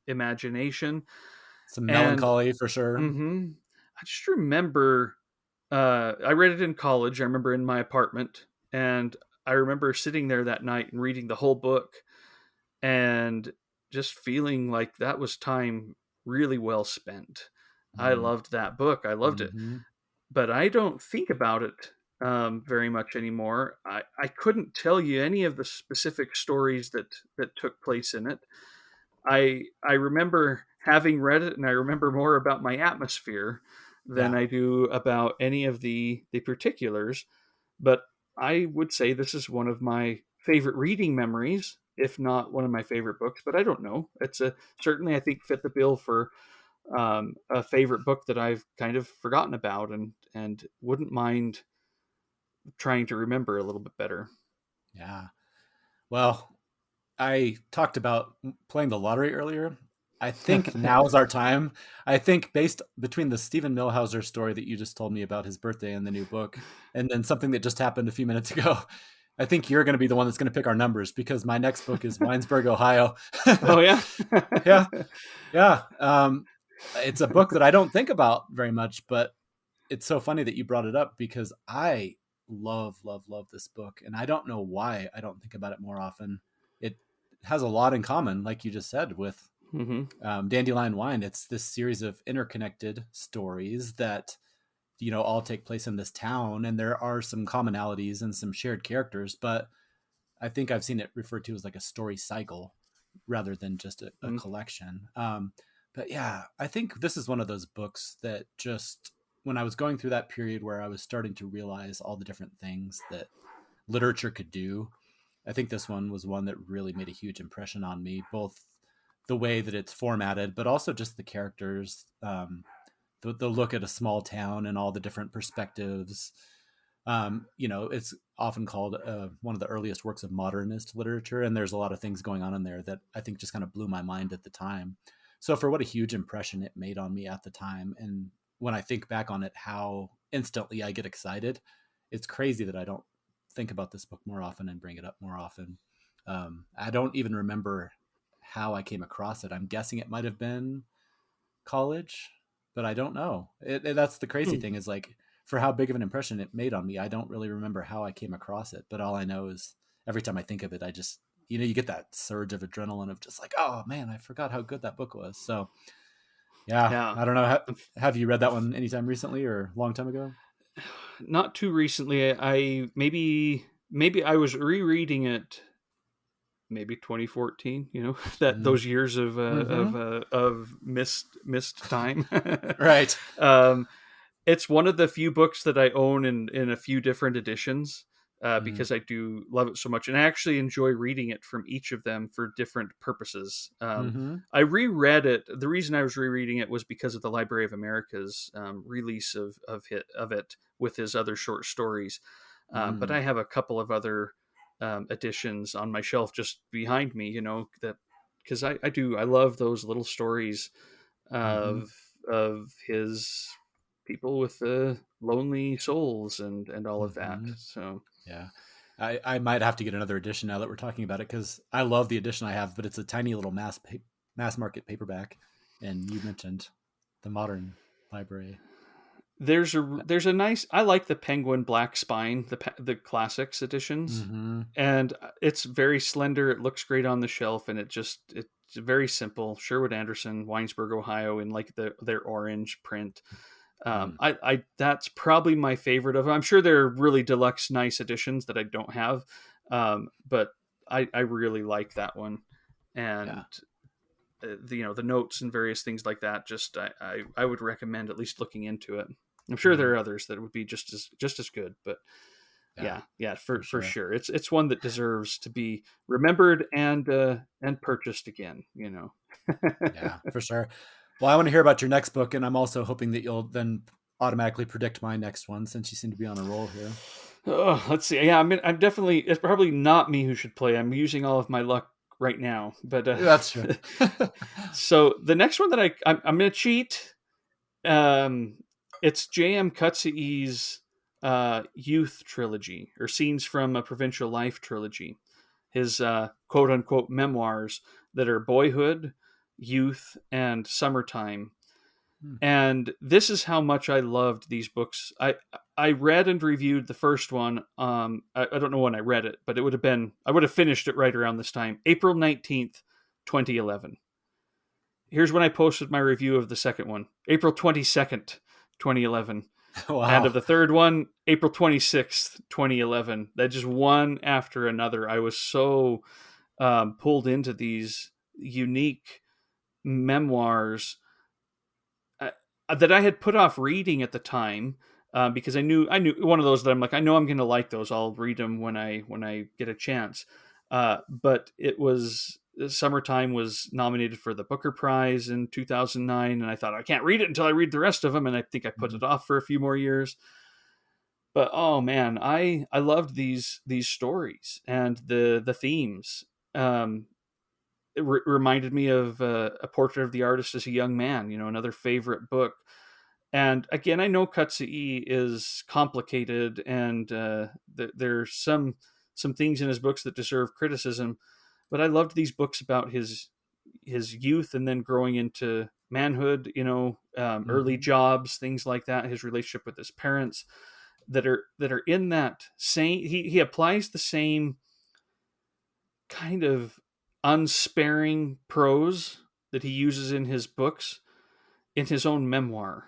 imagination. Some melancholy for sure. I just remember, I read it in college. I remember in my apartment, and I remember sitting there that night and reading the whole book and just feeling like that was time really well spent. I loved that book. I loved it. But I don't think about it very much anymore. I couldn't tell you any of the specific stories that took place in it. I remember having read it, and I remember more about my atmosphere than I do about any of the particulars. But I would say this is one of my favorite reading memories, if not one of my favorite books. But I don't know. It's certainly, I think, fit the bill for a favorite book that I've kind of forgotten about and wouldn't mind trying to remember a little bit better. Yeah. Well, I talked about playing the lottery earlier. I think now is our time. I think based between the Stephen Millhauser story that you just told me about his birthday and the new book, and then something that just happened a few minutes ago, I think you're going to be the one that's going to pick our numbers, because my next book is Winesburg, Ohio. Oh yeah. Yeah. It's a book that I don't think about very much, but it's so funny that you brought it up, because I love this book, and I don't know why I don't think about it more often. It has a lot in common, like you just said, with Dandelion Wine. It's this series of interconnected stories that all take place in this town, and there are some commonalities and some shared characters, but I think I've seen it referred to as like a story cycle rather than just a collection. But yeah, I think this is one of those books that just, when I was going through that period where I was starting to realize all the different things that literature could do, I think this one was one that really made a huge impression on me, both the way that it's formatted, but also just the characters, the look at a small town and all the different perspectives. It's often called one of the earliest works of modernist literature, and there's a lot of things going on in there that I think just kind of blew my mind at the time. So for what a huge impression it made on me at the time, and when I think back on it, how instantly I get excited, it's crazy that I don't think about this book more often and bring it up more often. I don't even remember how I came across it. I'm guessing it might have been college, but I don't know. That's the crazy thing, is like, for how big of an impression it made on me, I don't really remember how I came across it. But all I know is every time I think of it, I just, you get that surge of adrenaline of just like, oh man, I forgot how good that book was. So yeah. I don't know. Have you read that one anytime recently or a long time ago? Not too recently. I maybe I was rereading it, maybe 2014. Those years of missed time. Right. It's one of the few books that I own in a few different editions. Because I do love it so much, and I actually enjoy reading it from each of them for different purposes. I reread it. The reason I was rereading it was because of the Library of America's release of it with his other short stories. But I have a couple of other editions on my shelf just behind me. That because I love those little stories of his people with the lonely souls and all of that. So yeah, I might have to get another edition now that we're talking about it, because I love the edition I have, but it's a tiny little mass market paperback, and you mentioned the modern library. There's a nice, I like the Penguin Black Spine, the classics editions, and it's very slender. It looks great on the shelf, and it's very simple. Sherwood Anderson, Winesburg, Ohio, in like their orange print. I that's probably my favorite of them. I'm sure there are really deluxe, nice editions that I don't have, but I really like that one, and the notes and various things like that. Just I would recommend at least looking into it. I'm sure there are others that would be just as good, but yeah, for sure. It's one that deserves to be remembered and purchased again. Yeah, for sure. Well, I want to hear about your next book, and I'm also hoping that you'll then automatically predict my next one, since you seem to be on a roll here. Oh, let's see. Yeah, I'm definitely. It's probably not me who should play. I'm using all of my luck right now, but That's true. so the next one that I'm going to cheat. It's J.M. Cutsee's youth trilogy, or Scenes from a Provincial Life trilogy. His quote unquote memoirs that are Boyhood, Youth, and Summertime. And this is how much I loved these books. I read and reviewed the first one. I don't know when I read it, but I would have finished it right around this time, April 19th, 2011. Here's when I posted my review of the second one, April 22nd, 2011. Wow. And of the third one, April 26th, 2011. That just one after another. I was so pulled into these unique memoirs that I had put off reading at the time, because I knew one of those that I'm like, I know I'm going to like those. I'll read them when I get a chance. But it was Summertime was nominated for the Booker Prize in 2009, and I thought I can't read it until I read the rest of them, and I think I put it off for a few more years. But oh man, I loved these stories and the themes. It reminded me of A Portrait of the Artist as a Young Man, another favorite book. And again, I know Coetzee is complicated, and there's some things in his books that deserve criticism, but I loved these books about his youth and then growing into manhood, early jobs, things like that, his relationship with his parents that are in that same, he applies the same kind of unsparing prose that he uses in his books in his own memoir.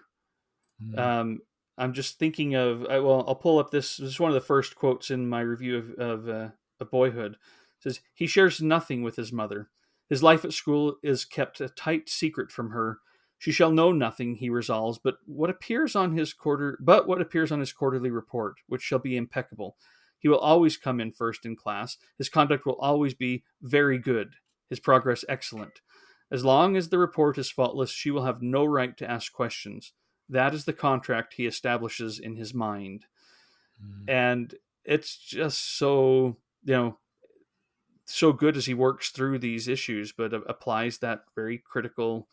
I'm just thinking of, I'll pull up this is one of the first quotes in my review of Boyhood. It says, he shares nothing with his mother. His life at school is kept a tight secret from her. She shall know nothing, he resolves, but what appears on his quarterly report, which shall be impeccable. He will always come in first in class. His conduct will always be very good, his progress excellent. As long as the report is faultless, she will have no right to ask questions. That is the contract he establishes in his mind. And it's just so, so good as he works through these issues, but applies that very critical,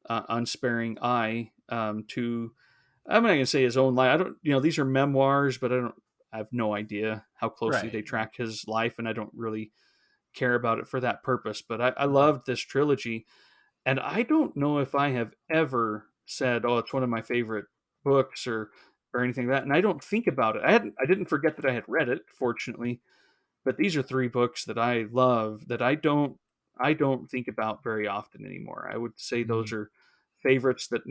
unsparing eye to, I'm not going to say his own life. I don't, these are memoirs, but I have no idea how closely they track his life, and I don't really care about it for that purpose. But I loved this trilogy, and I don't know if I have ever said, "Oh, it's one of my favorite books," or anything like that. And I don't think about it. I didn't forget that I had read it, fortunately. But these are three books that I love that I don't think about very often anymore. I would say those are favorites that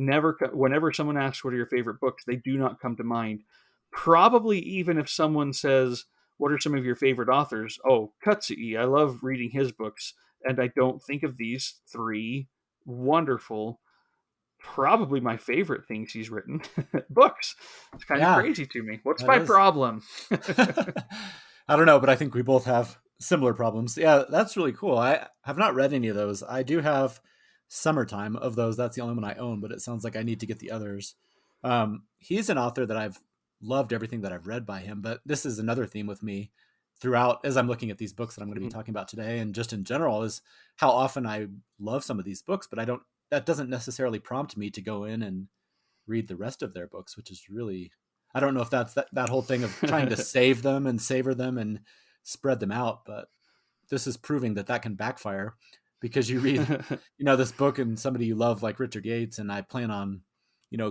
whenever someone asks what are your favorite books, they do not come to mind. Probably even if someone says, what are some of your favorite authors? Oh, Coetzee, I love reading his books, and I don't think of these three wonderful, probably my favorite things he's written books. It's kind of crazy to me. What's my problem? I don't know, but I think we both have similar problems. Yeah, that's really cool. I have not read any of those. I do have Summertime of those. That's the only one I own, but it sounds like I need to get the others. He's an author that I've loved everything that I've read by him, but this is another theme with me throughout as I'm looking at these books that I'm going to be talking about today, and just in general, is how often I love some of these books, but that doesn't necessarily prompt me to go in and read the rest of their books, which is really, I don't know if that's that whole thing of trying to save them and savor them and spread them out, but this is proving that can backfire, because you read, this book and somebody you love like Richard Yates, and I plan on,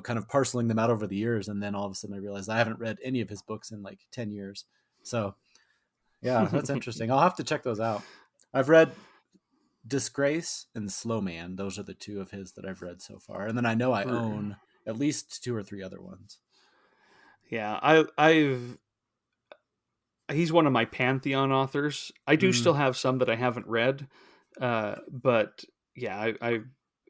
kind of parceling them out over the years, and then all of a sudden I realize I haven't read any of his books in like 10 years. So yeah, that's interesting. I'll have to check those out. I've read Disgrace and Slow Man. Those are the two of his that I've read so far. And then I know I own at least 2 or 3 other ones. Yeah, he's one of my pantheon authors. I do still have some that I haven't read, but yeah, I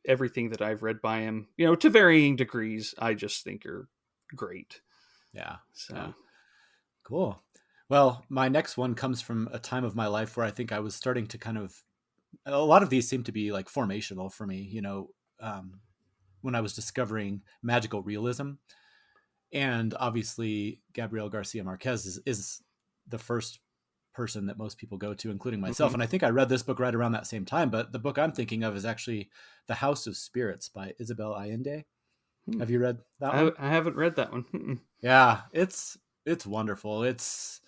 everything that I've read by him, to varying degrees, I just think are great. Yeah. So yeah. Cool. Well, my next one comes from a time of my life where I think I was starting to a lot of these seem to be like formational for me, when I was discovering magical realism. And obviously, Gabriel Garcia Marquez is the first person that most people go to, including myself. Mm-hmm. And I think I read this book right around that same time. But the book I'm thinking of is actually The House of Spirits by Isabel Allende. Have you read that one? I haven't read that one. Yeah, it's wonderful. It's,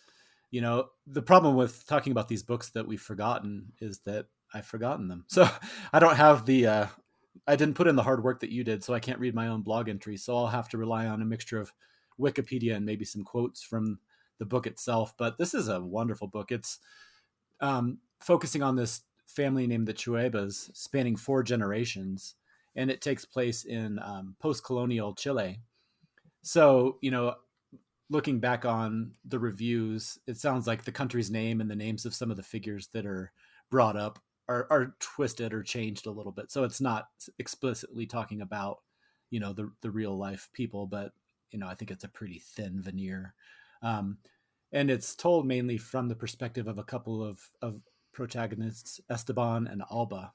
you know, the problem with talking about these books that we've forgotten is that I've forgotten them. So I don't have the I didn't put in the hard work that you did, so I can't read my own blog entry. So I'll have to rely on a mixture of Wikipedia and maybe some quotes from the book itself. But this is a wonderful book. It's focusing on this family named the Chuebas, spanning 4 generations, and it takes place in post-colonial Chile. So, you know, looking back on the reviews, it sounds like the country's name and the names of some of the figures that are brought up are twisted or changed a little bit. So it's not explicitly talking about, you know, the real life people, but, you know, I think it's a pretty thin veneer. And it's told mainly from the perspective of a couple of protagonists, Esteban and Alba.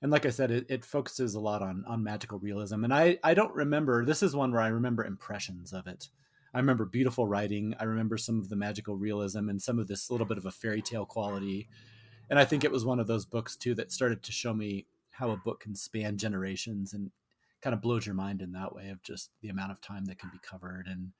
And like I said, it focuses a lot on magical realism. And I don't remember, this is one where I remember impressions of it. I remember beautiful writing. I remember some of the magical realism and some of this little bit of a fairy tale quality. And I think it was one of those books too that started to show me how a book can span generations and kind of blows your mind in that way of just the amount of time that can be covered and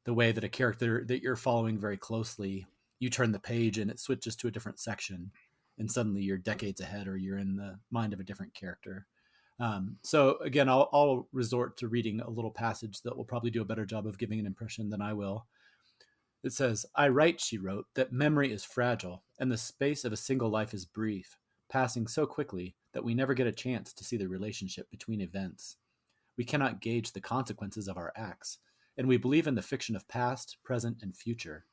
the way that a character that you're following very closely, you turn the page and it switches to a different section and suddenly you're decades ahead or you're in the mind of a different character. So again, I'll resort to reading a little passage that will probably do a better job of giving an impression than I will. It says, "I write," she wrote, "that memory is fragile and the space of a single life is brief, passing so quickly that we never get a chance to see the relationship between events. We cannot gauge the consequences of our acts, and we believe in the fiction of past, present, and future.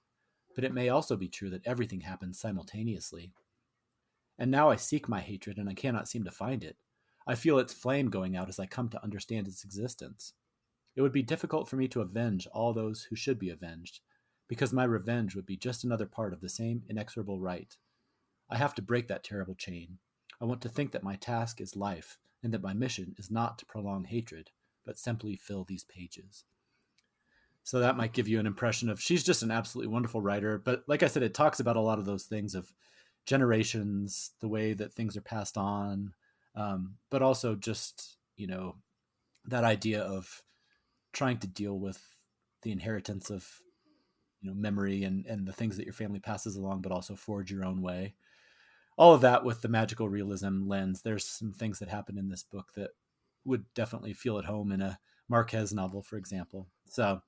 But it may also be true that everything happens simultaneously. And now I seek my hatred and I cannot seem to find it. I feel its flame going out as I come to understand its existence. It would be difficult for me to avenge all those who should be avenged, because my revenge would be just another part of the same inexorable right. I have to break that terrible chain. I want to think that my task is life, and that my mission is not to prolong hatred, but simply fill these pages." So that might give you an impression of, she's just an absolutely wonderful writer. But like I said, it talks about a lot of those things of generations, the way that things are passed on, but also just, you know, that idea of trying to deal with the inheritance of, you know, memory and the things that your family passes along, but also forge your own way. All of that with the magical realism lens. There's some things that happen in this book that would definitely feel at home in a Marquez novel, for example. So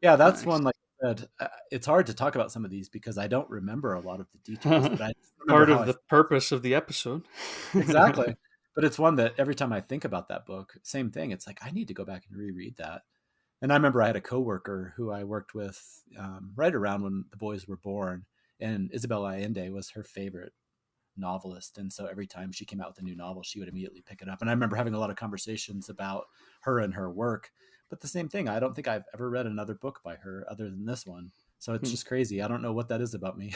yeah, that's nice. One, like I said, it's hard to talk about some of these because I don't remember a lot of the details. But I part of the purpose of the episode. Exactly. But it's one that every time I think about that book, same thing. It's like, I need to go back and reread that. And I remember I had a coworker who I worked with right around when the boys were born, and Isabel Allende was her favorite novelist. And so every time she came out with a new novel, she would immediately pick it up. And I remember having a lot of conversations about her and her work. But the same thing, I don't think I've ever read another book by her other than this one. So it's just crazy. I don't know what that is about me.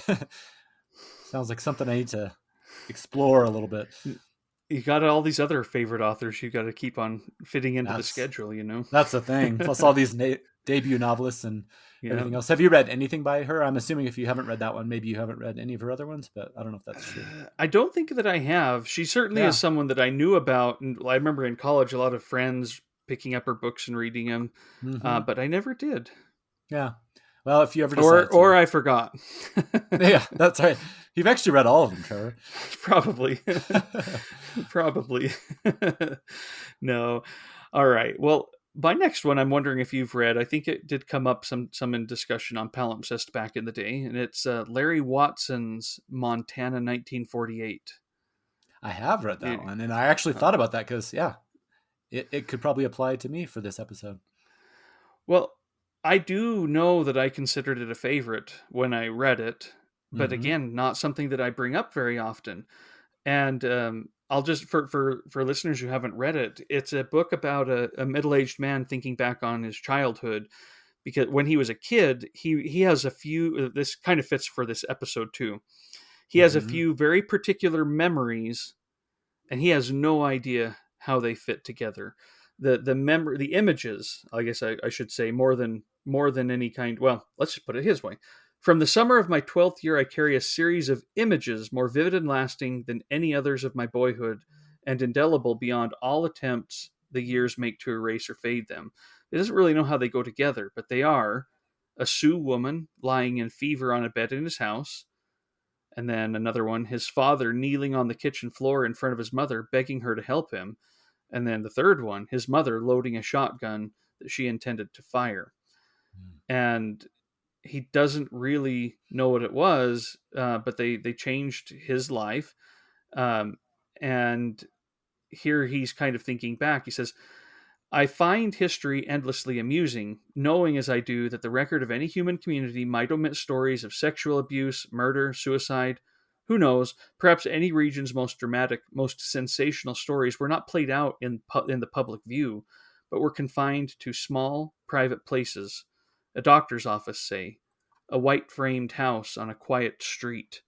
Sounds like something I need to explore a little bit. You got all these other favorite authors you got to keep on fitting into the schedule, you know? That's the thing. Plus all these debut novelists and everything else. Have you read anything by her? I'm assuming if you haven't read that one, maybe you haven't read any of her other ones, but I don't know if that's true. I don't think that I have. She certainly is someone that I knew about. And I remember in college, a lot of friends picking up her books and reading them, but I never did. Yeah. Well, if you ever decide or I forgot. Yeah, that's right. You've actually read all of them, Trevor. Probably. Probably. No. All right. Well, my next one, I'm wondering if you've read. I think it did come up some in discussion on Palimpsest back in the day, and it's Larry Watson's Montana 1948. I have read that one, and I actually thought about that because, it could probably apply to me for this episode. Well, I do know that I considered it a favorite when I read it, but again, not something that I bring up very often. And I'll just, for listeners who haven't read it, it's a book about a middle-aged man thinking back on his childhood, because when he was a kid, he has a few, this kind of fits for this episode too. He has a few very particular memories, and he has no idea how they fit together. the images, I guess I should say, more than any kind. Well, let's just put it his way. From the summer of my 12th year, I carry a series of images more vivid and lasting than any others of my boyhood, and indelible beyond all attempts the years make to erase or fade them. It doesn't really know how they go together, but they are a Sioux woman lying in fever on a bed in his house, and then another one, his father kneeling on the kitchen floor in front of his mother, begging her to help him, and then the third one, his mother loading a shotgun that she intended to fire. And he doesn't really know what it was, but they changed his life. And here he's kind of thinking back. He says, I find history endlessly amusing, knowing as I do that the record of any human community might omit stories of sexual abuse, murder, suicide. Who knows? Perhaps any region's most dramatic, most sensational stories were not played out in the public view, but were confined to small, private places, a doctor's office, say, a white-framed house on a quiet street.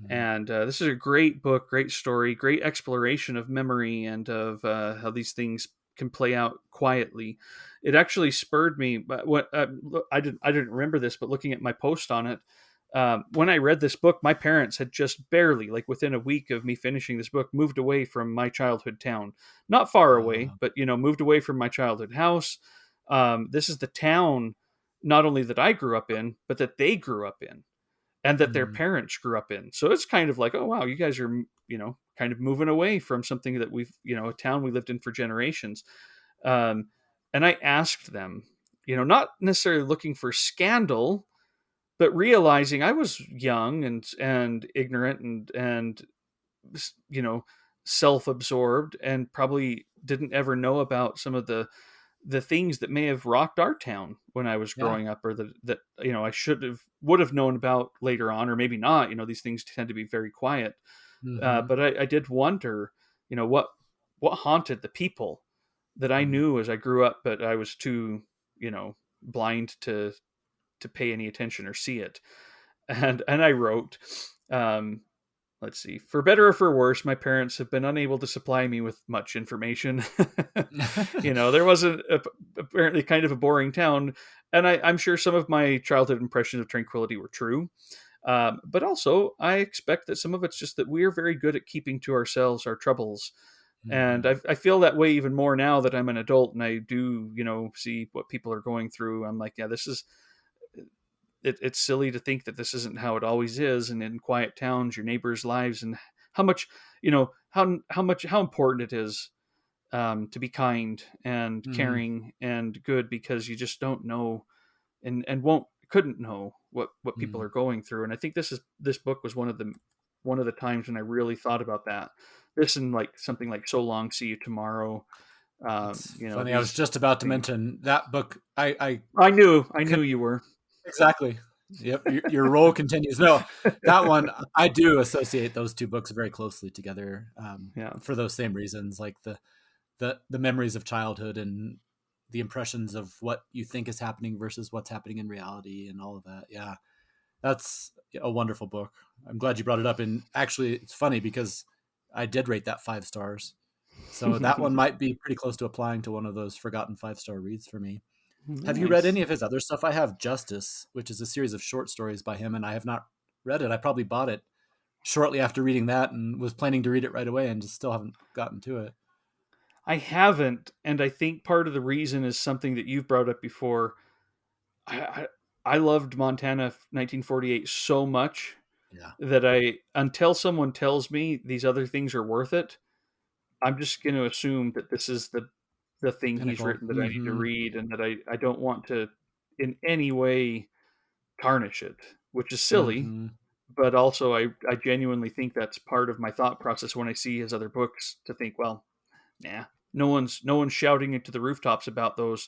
And this is a great book, great story, great exploration of memory and of how these things can play out quietly. It actually spurred me, but I didn't remember this, but looking at my post on it, when I read this book, my parents had just barely, like within a week of me finishing this book, moved away from my childhood town. Not far away, but moved away from my childhood house. This is the town not only that I grew up in, but that they grew up in, and that their parents grew up in. So it's kind of like, oh wow, you guys are, kind of moving away from something that we've, a town we lived in for generations. And I asked them, not necessarily looking for scandal, but realizing I was young and ignorant and self-absorbed, and probably didn't ever know about some of the things that may have rocked our town when I was growing up, or that I would have known about later on, or maybe not. These things tend to be very quiet. But I did wonder, what haunted the people that I knew as I grew up, but I was too, blind to pay any attention or see it. And I wrote, let's see, for better or for worse, my parents have been unable to supply me with much information. There wasn't apparently kind of a boring town. And I'm sure some of my childhood impressions of tranquility were true. But also, I expect that some of it's just that we're very good at keeping to ourselves our troubles. And I feel that way even more now that I'm an adult and I do, see what people are going through. I'm like, yeah, this is... It's silly to think that this isn't how it always is. And in quiet towns, your neighbors' lives, and how much, how important it is to be kind and caring and good, because you just don't know and couldn't know what people are going through. And I think this book was one of the times when I really thought about that. This and like something like So Long, See You Tomorrow. Funny. I was just about to mention that book. I knew you were. Exactly. Yep. Your role continues. No, that one, I do associate those two books very closely together. For those same reasons, like the memories of childhood and the impressions of what you think is happening versus what's happening in reality and all of that. Yeah. That's a wonderful book. I'm glad you brought it up. And actually it's funny because I did rate that 5 stars. So that one might be pretty close to applying to one of those forgotten 5-star reads for me. Nice. Have you read any of his other stuff? I have Justice, which is a series of short stories by him, and I have not read it. I probably bought it shortly after reading that and was planning to read it right away and just still haven't gotten to it. I haven't, and I think part of the reason is something that you've brought up before. I loved Montana 1948 so much that until someone tells me these other things are worth it, I'm just going to assume that this is the thing Pinnacle. He's written that I need to read, and that I don't want to in any way tarnish it, which is silly. But also I genuinely think that's part of my thought process when I see his other books, to think, well, no one's shouting into the rooftops about those.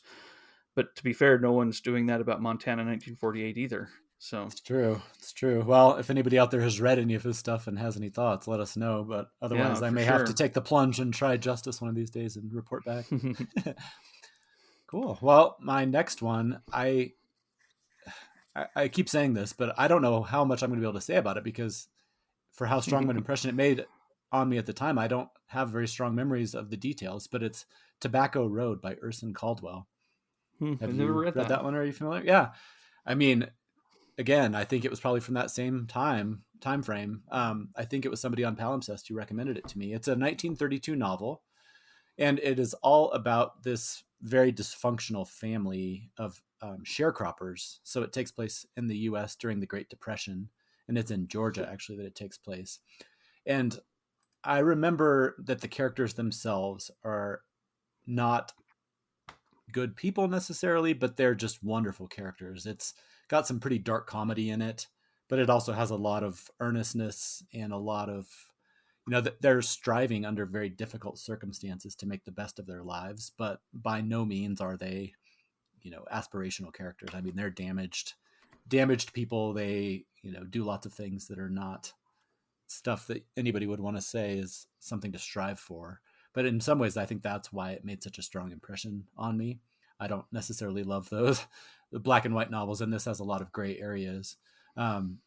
But to be fair, no one's doing that about Montana 1948 either. So it's true. Well, if anybody out there has read any of his stuff and has any thoughts, let us know. But otherwise, I may have to take the plunge and try Justice one of these days and report back. Cool. Well, my next one, I keep saying this, but I don't know how much I'm going to be able to say about it, because for how strong of an impression it made on me at the time, I don't have very strong memories of the details. But it's Tobacco Road by Urson Caldwell. I've Have never you read read that. that one? Are you familiar? Yeah. I mean, again, I think it was probably from that same time frame. I think it was somebody on Palimpsest who recommended it to me. It's a 1932 novel, and it is all about this very dysfunctional family of sharecroppers. So it takes place in the U.S. during the Great Depression, and it's in Georgia actually that it takes place. And I remember that the characters themselves are not good people necessarily, but they're just wonderful characters. It's got some pretty dark comedy in it, but it also has a lot of earnestness and a lot of, they're striving under very difficult circumstances to make the best of their lives, but by no means are they, aspirational characters. I mean, they're damaged people. They, do lots of things that are not stuff that anybody would want to say is something to strive for. But in some ways, I think that's why it made such a strong impression on me. I don't necessarily love those the black and white novels, and this has a lot of gray areas. Um,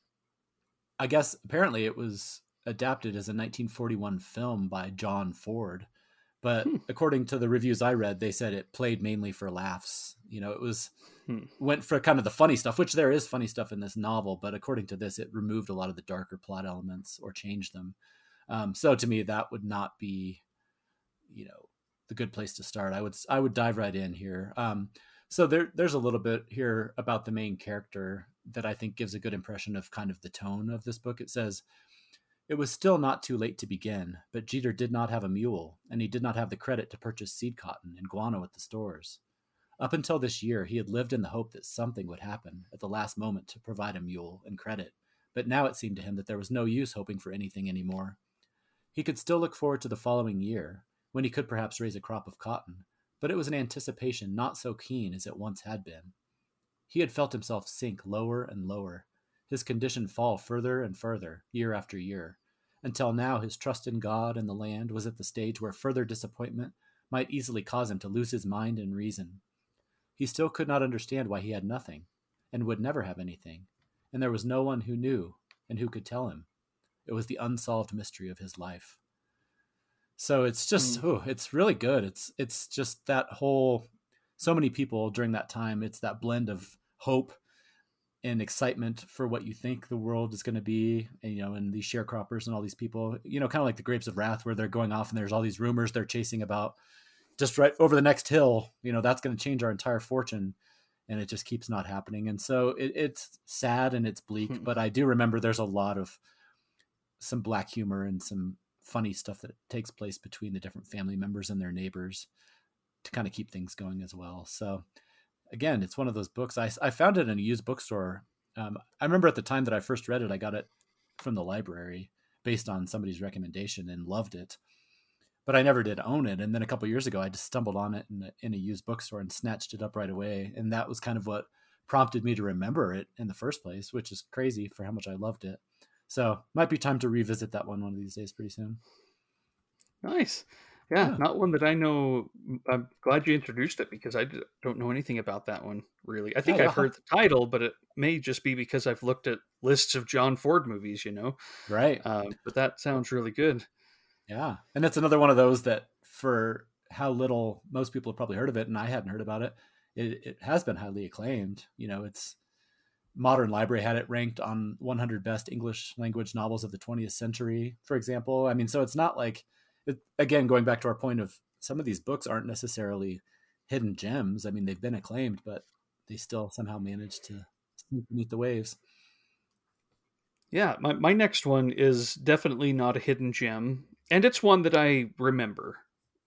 I guess apparently it was adapted as a 1941 film by John Ford, but Hmm. according to the reviews I read, they said it played mainly for laughs. It was Hmm. went for kind of the funny stuff, which there is funny stuff in this novel, but according to this, it removed a lot of the darker plot elements or changed them. So to me, that would not be, the good place to start. I would dive right in here. So there's a little bit here about the main character that I think gives a good impression of kind of the tone of this book. It says, "It was still not too late to begin, but Jeter did not have a mule, and he did not have the credit to purchase seed cotton and guano at the stores. Up until this year, he had lived in the hope that something would happen at the last moment to provide a mule and credit, but now it seemed to him that there was no use hoping for anything anymore. He could still look forward to the following year, when he could perhaps raise a crop of cotton, but it was an anticipation not so keen as it once had been. He had felt himself sink lower and lower, his condition fall further and further, year after year, until now his trust in God and the land was at the stage where further disappointment might easily cause him to lose his mind and reason. He still could not understand why he had nothing, and would never have anything, and there was no one who knew and who could tell him. It was the unsolved mystery of his life." So it's just, it's really good. It's just that whole, so many people during that time, it's that blend of hope and excitement for what you think the world is going to be, and these sharecroppers and all these people, kind of like the Grapes of Wrath, where they're going off and there's all these rumors they're chasing about just right over the next hill, that's going to change our entire fortune. And it just keeps not happening. And so it's sad and it's bleak, but I do remember there's a lot of some black humor and some funny stuff that takes place between the different family members and their neighbors to kind of keep things going as well. So again, it's one of those books. I found it in a used bookstore. I remember at the time that I first read it, I got it from the library based on somebody's recommendation and loved it, but I never did own it. And then a couple of years ago, I just stumbled on it in a used bookstore and snatched it up right away. And that was kind of what prompted me to remember it in the first place, which is crazy for how much I loved it. So might be time to revisit that one of these days pretty soon. Nice. Yeah, Yeah. not one that I know. I'm glad you introduced it because don't know anything about that one, really. I think I've heard the title, but it may just be because I've looked at lists of John Ford movies, Right. But that sounds really good. Yeah. And it's another one of those that, for how little most people have probably heard of it, and I hadn't heard about it, it has been highly acclaimed. It's Modern Library had it ranked on 100 best English language novels of the 20th century, for example. I mean, so it's not like, again, going back to our point of some of these books aren't necessarily hidden gems. I mean, they've been acclaimed, but they still somehow managed to sneak beneath the waves. Yeah, my next one is definitely not a hidden gem, and it's one that I remember,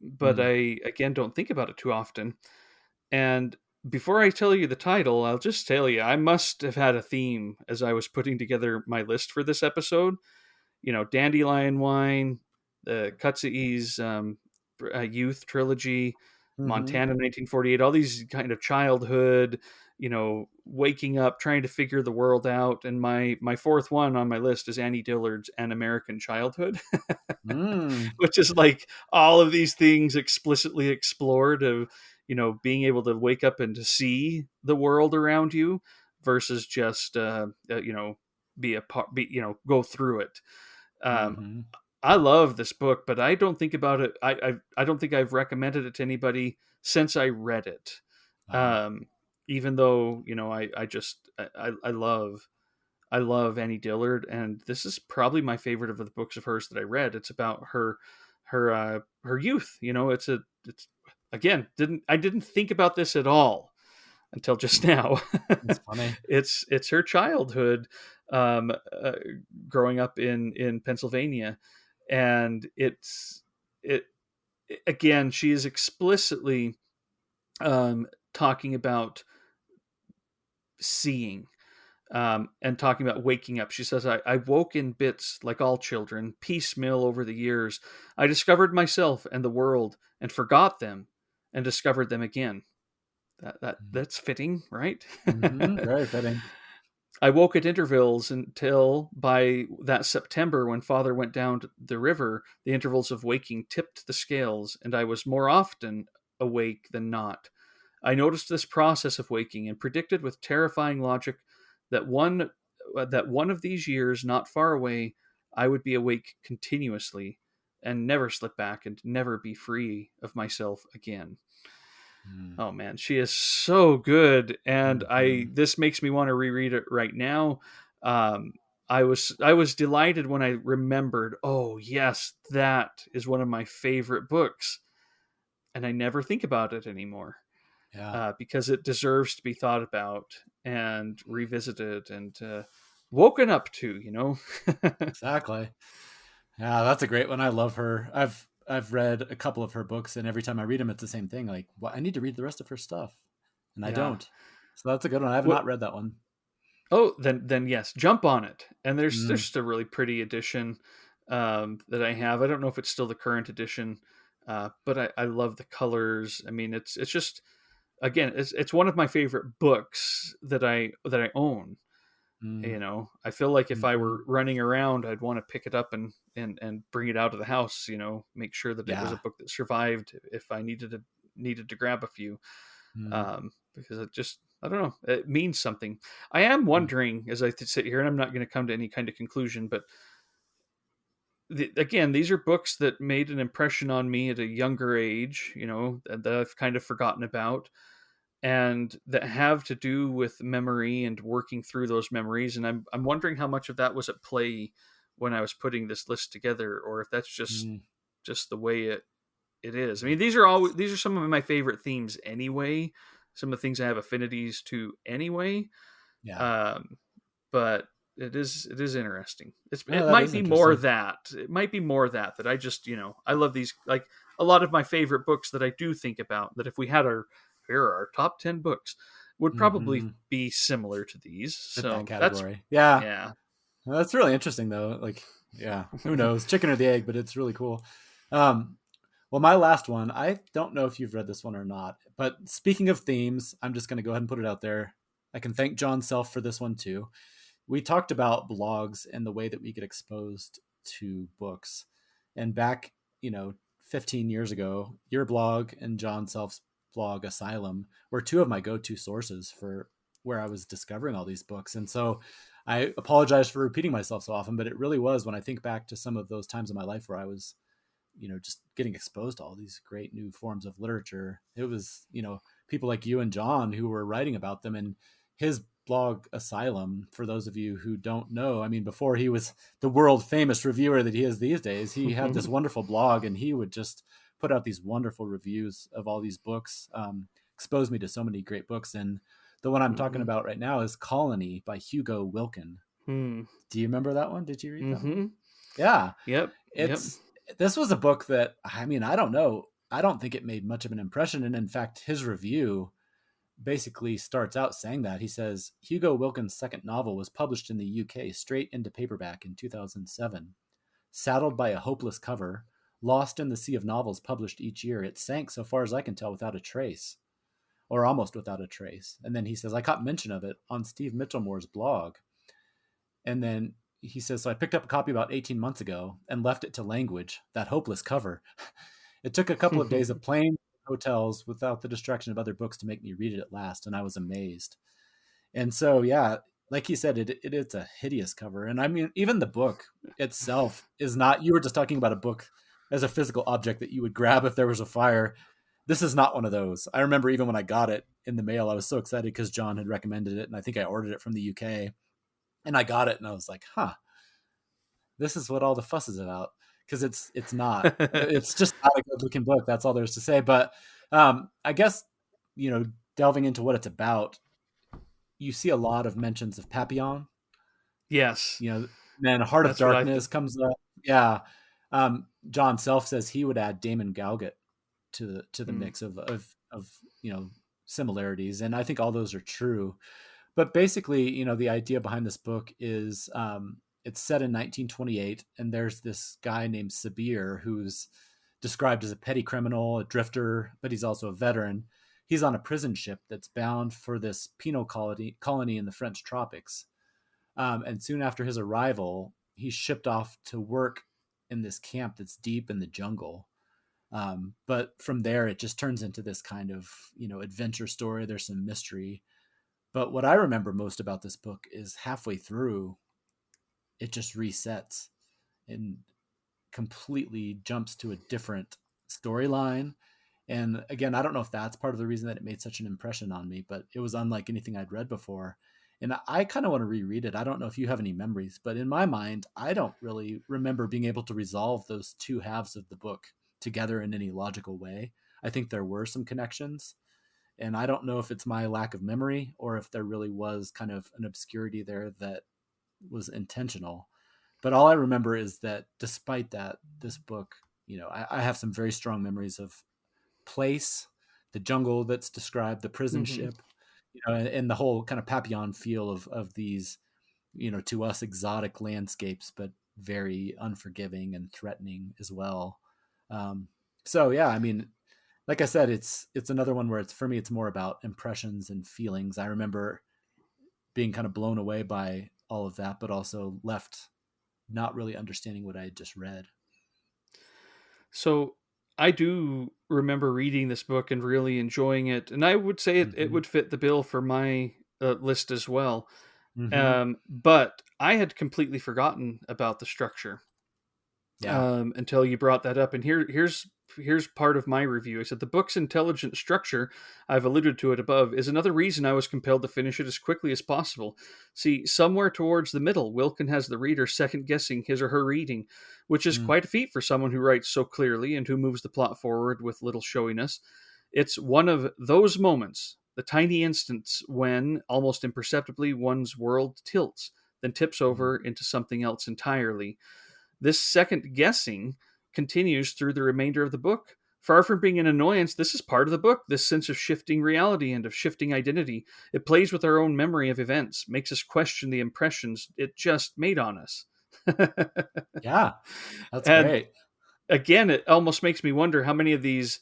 but I, again, don't think about it too often. And before I tell you the title, I'll just tell you, I must have had a theme as I was putting together my list for this episode. Dandelion Wine, the Cutsees Youth Trilogy, Montana 1948, all these kind of childhood, waking up, trying to figure the world out. And my fourth one on my list is Annie Dillard's An American Childhood, which is like all of these things explicitly explored of, being able to wake up and to see the world around you versus just, be a part, go through it. I love this book, but I don't think about it. I don't think I've recommended it to anybody since I read it. Wow. Um, Even though, I love Annie Dillard, and this is probably my favorite of the books of hers that I read. It's about her youth. It's again, didn't think about this at all until just now. That's funny. It's her childhood, um, uh, growing up in Pennsylvania, and it again, she is explicitly talking about seeing, and talking about waking up. She says, I woke in bits like all children, piecemeal over the years. I discovered myself and the world and forgot them and discovered them again. That's fitting, right? Mm-hmm. Very fitting. I woke at intervals until by that September when father went down to the river, the intervals of waking tipped the scales, and I was more often awake than not. I noticed this process of waking and predicted with terrifying logic that one of these years not far away I would be awake continuously and never slip back and never be free of myself again. Mm. Oh man, she is so good, and I Mm-hmm. this makes me want to reread it right now. Um, I was delighted when I remembered. Oh yes, that is one of my favorite books, and I never think about it anymore, Yeah. because it deserves to be thought about and revisited and woken up to. Exactly. Yeah, that's a great one. I love her. I've read a couple of her books, and every time I read them, it's the same thing. Like, well, I need to read the rest of her stuff, and I Yeah. don't. So that's a good one. I have What? not read that one. Oh, then yes, jump on it. And there's Mm, just a really pretty edition, that I have. I don't know if it's still the current edition, but I love the colors. I mean, it's just, again, it's one of my favorite books that I own. mm, I feel like if I mhm. were running around, I'd want to pick it up and bring it out of the house. Make sure that it was a Yeah. book that survived if I needed to grab a few, Mm, because it just, I don't know, it means something. I am mm, wondering as I sit here, and I'm not going to come to any kind of conclusion, but again, these are books that made an impression on me at a younger age, that I've kind of forgotten about, and that have to do with memory and working through those memories. And I'm wondering how much of that was at play when I was putting this list together, or if that's just mm. just the way it is. I mean, these are some of my favorite themes anyway. Some of the things I have affinities to anyway. Yeah. Um, but it is interesting. Oh, It that might is be more interesting. that it might be more that I just, I love these, like a lot of my favorite books that I do think about, that if we had here are our top 10 books, would probably Hmm. be similar to these. Fit that So that's, category. Yeah. yeah. Well, that's really interesting, though. Like, yeah, who knows, chicken or the egg, but it's really cool. Um, well, my last one, I don't know if you've read this one or not, but speaking of themes, I'm just going to go ahead and put it out there. I can thank John Self for this one too. We talked about blogs and the way that we get exposed to books. And back, 15 years ago, your blog and John Self's blog, Asylum, were two of my go to sources for where I was discovering all these books. And so I apologize for repeating myself so often, but it really was when I think back to some of those times in my life where I was, just getting exposed to all these great new forms of literature. It was, people like you and John who were writing about them. And his blog Asylum, for those of you who don't know, I mean, before he was the world famous reviewer that he is these days, he had this wonderful blog and he would just put out these wonderful reviews of all these books, exposed me to so many great books. And the one I'm talking Hmm. about right now is Colony by Hugo Wilkin. Hmm. Do you remember that one? Did you read that one? Hmm. Yeah. Yep. Yep. It's This was a book that, I mean, I don't know. I don't think it made much of an impression. And in fact, his review basically starts out saying that. He says Hugo Wilkins' second novel was published in the UK straight into paperback in 2007. Saddled by a hopeless cover, lost in the sea of novels published each year, it sank, so far as I can tell, without a trace, or almost without a trace. And then he says, I caught mention of it on Steve Mitchellmore's blog. And then he says, so I picked up a copy about 18 months ago and left it to language, that hopeless cover. It took a couple of days of playing hotels without the distraction of other books to make me read it at last, and I was amazed. And so, yeah, like you said, it's a hideous cover. And I mean, even the book itself is not, you were just talking about a book as a physical object that you would grab if there was a fire. This is not one of those. I remember even when I got it in the mail, I was so excited because John had recommended it. And I think I ordered it from the UK, and I got it and I was like, huh, this is what all the fuss is about. Cause it's not, it's just not a good looking book. That's all there is to say. But I guess, delving into what it's about, you see a lot of mentions of Papillon. Yes. Then Heart of Darkness comes up. Yeah. John Self says he would add Damon Galgut to the mix of similarities. And I think all those are true. But basically, the idea behind this book is it's set in 1928, and there's this guy named Sabir who's described as a petty criminal, a drifter, but he's also a veteran. He's on a prison ship that's bound for this penal colony in the French tropics. And soon after his arrival, he's shipped off to work in this camp that's deep in the jungle. But from there, it just turns into this kind of, adventure story. There's some mystery. But what I remember most about this book is halfway through, it just resets and completely jumps to a different storyline. And again, I don't know if that's part of the reason that it made such an impression on me, but it was unlike anything I'd read before. And I kind of want to reread it. I don't know if you have any memories, but in my mind, I don't really remember being able to resolve those two halves of the book together in any logical way. I think there were some connections, and I don't know if it's my lack of memory or if there really was kind of an obscurity there that was intentional. But all I remember is that despite that, this book, I have some very strong memories of place, the jungle that's described, the prison ship, and the whole kind of Papillon feel of these, to us exotic landscapes, but very unforgiving and threatening as well. So yeah, I mean, like I said, it's another one where for me, it's more about impressions and feelings. I remember being kind of blown away by all of that, but also left not really understanding what I had just read. So I do remember reading this book and really enjoying it. And I would say it would fit the bill for my list as well. But I had completely forgotten about the structure until you brought that up. And here's part of my review. I said, the book's intelligent structure, I've alluded to it above, is another reason I was compelled to finish it as quickly as possible. See, somewhere towards the middle, Wilkin has the reader second-guessing his or her reading, which is quite a feat for someone who writes so clearly and who moves the plot forward with little showiness. It's one of those moments, the tiny instance when, almost imperceptibly, one's world tilts, then tips over into something else entirely. This second guessing continues through the remainder of the book. Far from being an annoyance, this is part of the book, this sense of shifting reality and of shifting identity. It plays with our own memory of events, makes us question the impressions it just made on us. Yeah, that's great. Again, it almost makes me wonder how many of these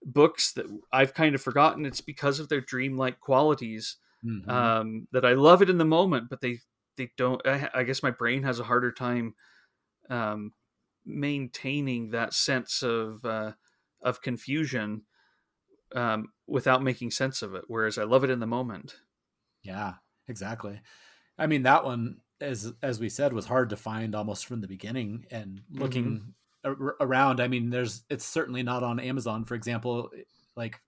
books that I've kind of forgotten, it's because of their dreamlike qualities, that I love it in the moment, but they don't, I guess my brain has a harder time maintaining that sense of confusion without making sense of it, whereas I love it in the moment. Yeah, exactly. I mean, that one, as we said, was hard to find almost from the beginning, and looking around, I mean, it's certainly not on Amazon, for example, like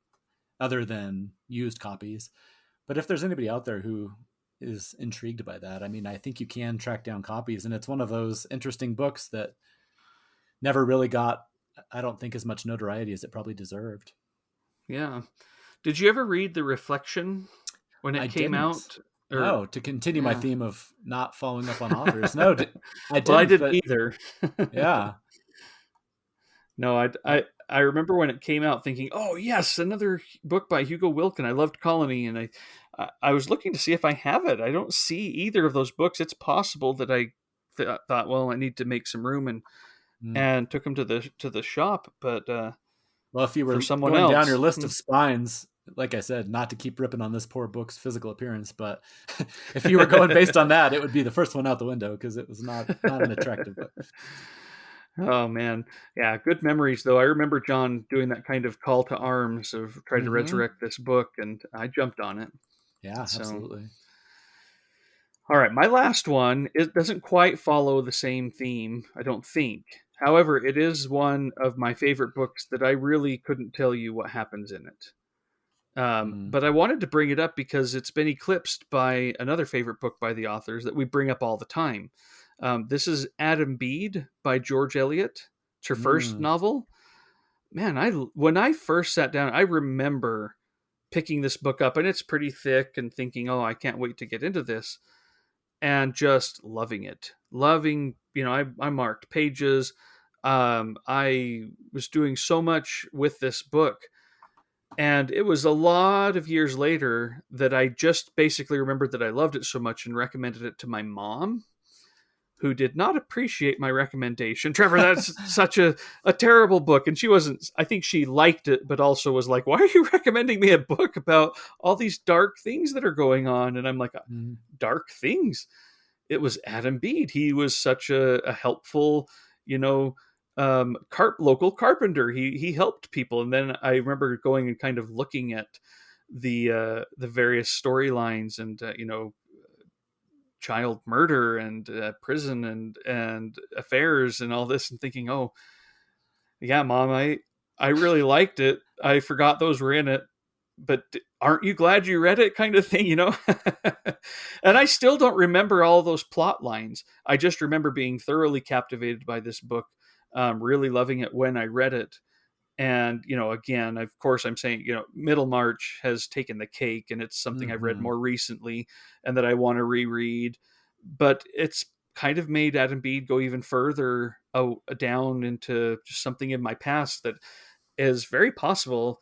other than used copies. But if there's anybody out there who is intrigued by that, I mean, I think you can track down copies, and it's one of those interesting books that never really got, I don't think, as much notoriety as it probably deserved. Yeah. Did you ever read The Reflection when it came out? No, to continue my theme of not following up on authors. No, I didn't. Well, I didn't either. Yeah. No, I remember when it came out thinking, oh yes, another book by Hugo Wilkin. I loved Colony, and I was looking to see if I have it. I don't see either of those books. It's possible that I thought, well, I need to make some room, and took them to the shop. But well, if you were going down your list of spines, like I said, not to keep ripping on this poor book's physical appearance, but if you were going based on that, it would be the first one out the window because it was not an attractive book. Oh man, yeah, good memories though. I remember John doing that kind of call to arms of trying to resurrect this book, and I jumped on it. Yeah, absolutely. All right, my last one, it doesn't quite follow the same theme, I don't think. However, it is one of my favorite books that I really couldn't tell you what happens in it. But I wanted to bring it up because it's been eclipsed by another favorite book by the authors that we bring up all the time. This is Adam Bede by George Eliot. It's her first novel. Man, when I first sat down, I remember picking this book up, and it's pretty thick, and thinking, oh, I can't wait to get into this, and just loving it. Loving, I marked pages. I was doing so much with this book. And it was a lot of years later that I just basically remembered that I loved it so much and recommended it to my mom, who did not appreciate my recommendation. Trevor, that's such a terrible book. And she wasn't, I think she liked it, but also was like, why are you recommending me a book about all these dark things that are going on? And I'm like, dark things? It was Adam Bede. He was such a helpful, local carpenter. He helped people. And then I remember going and kind of looking at the various storylines and, child murder and prison and affairs and all this, and thinking, oh yeah, Mom, I really liked it. I forgot those were in it, but aren't you glad you read it, kind of thing, And I still don't remember all those plot lines. I just remember being thoroughly captivated by this book, really loving it when I read it. And, again, of course, I'm saying, Middlemarch has taken the cake, and it's something I've read more recently and that I want to reread. But it's kind of made Adam Bede go even further down into just something in my past that is very possible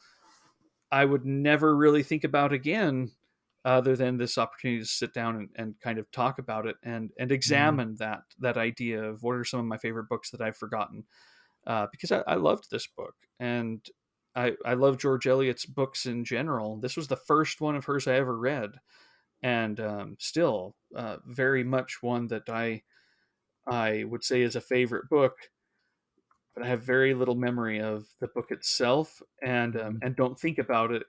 I would never really think about again, other than this opportunity to sit down and kind of talk about it and examine that idea of what are some of my favorite books that I've forgotten. Because I loved this book, and I love George Eliot's books in general. This was the first one of hers I ever read, and still very much one that I would say is a favorite book. But I have very little memory of the book itself, and don't think about it.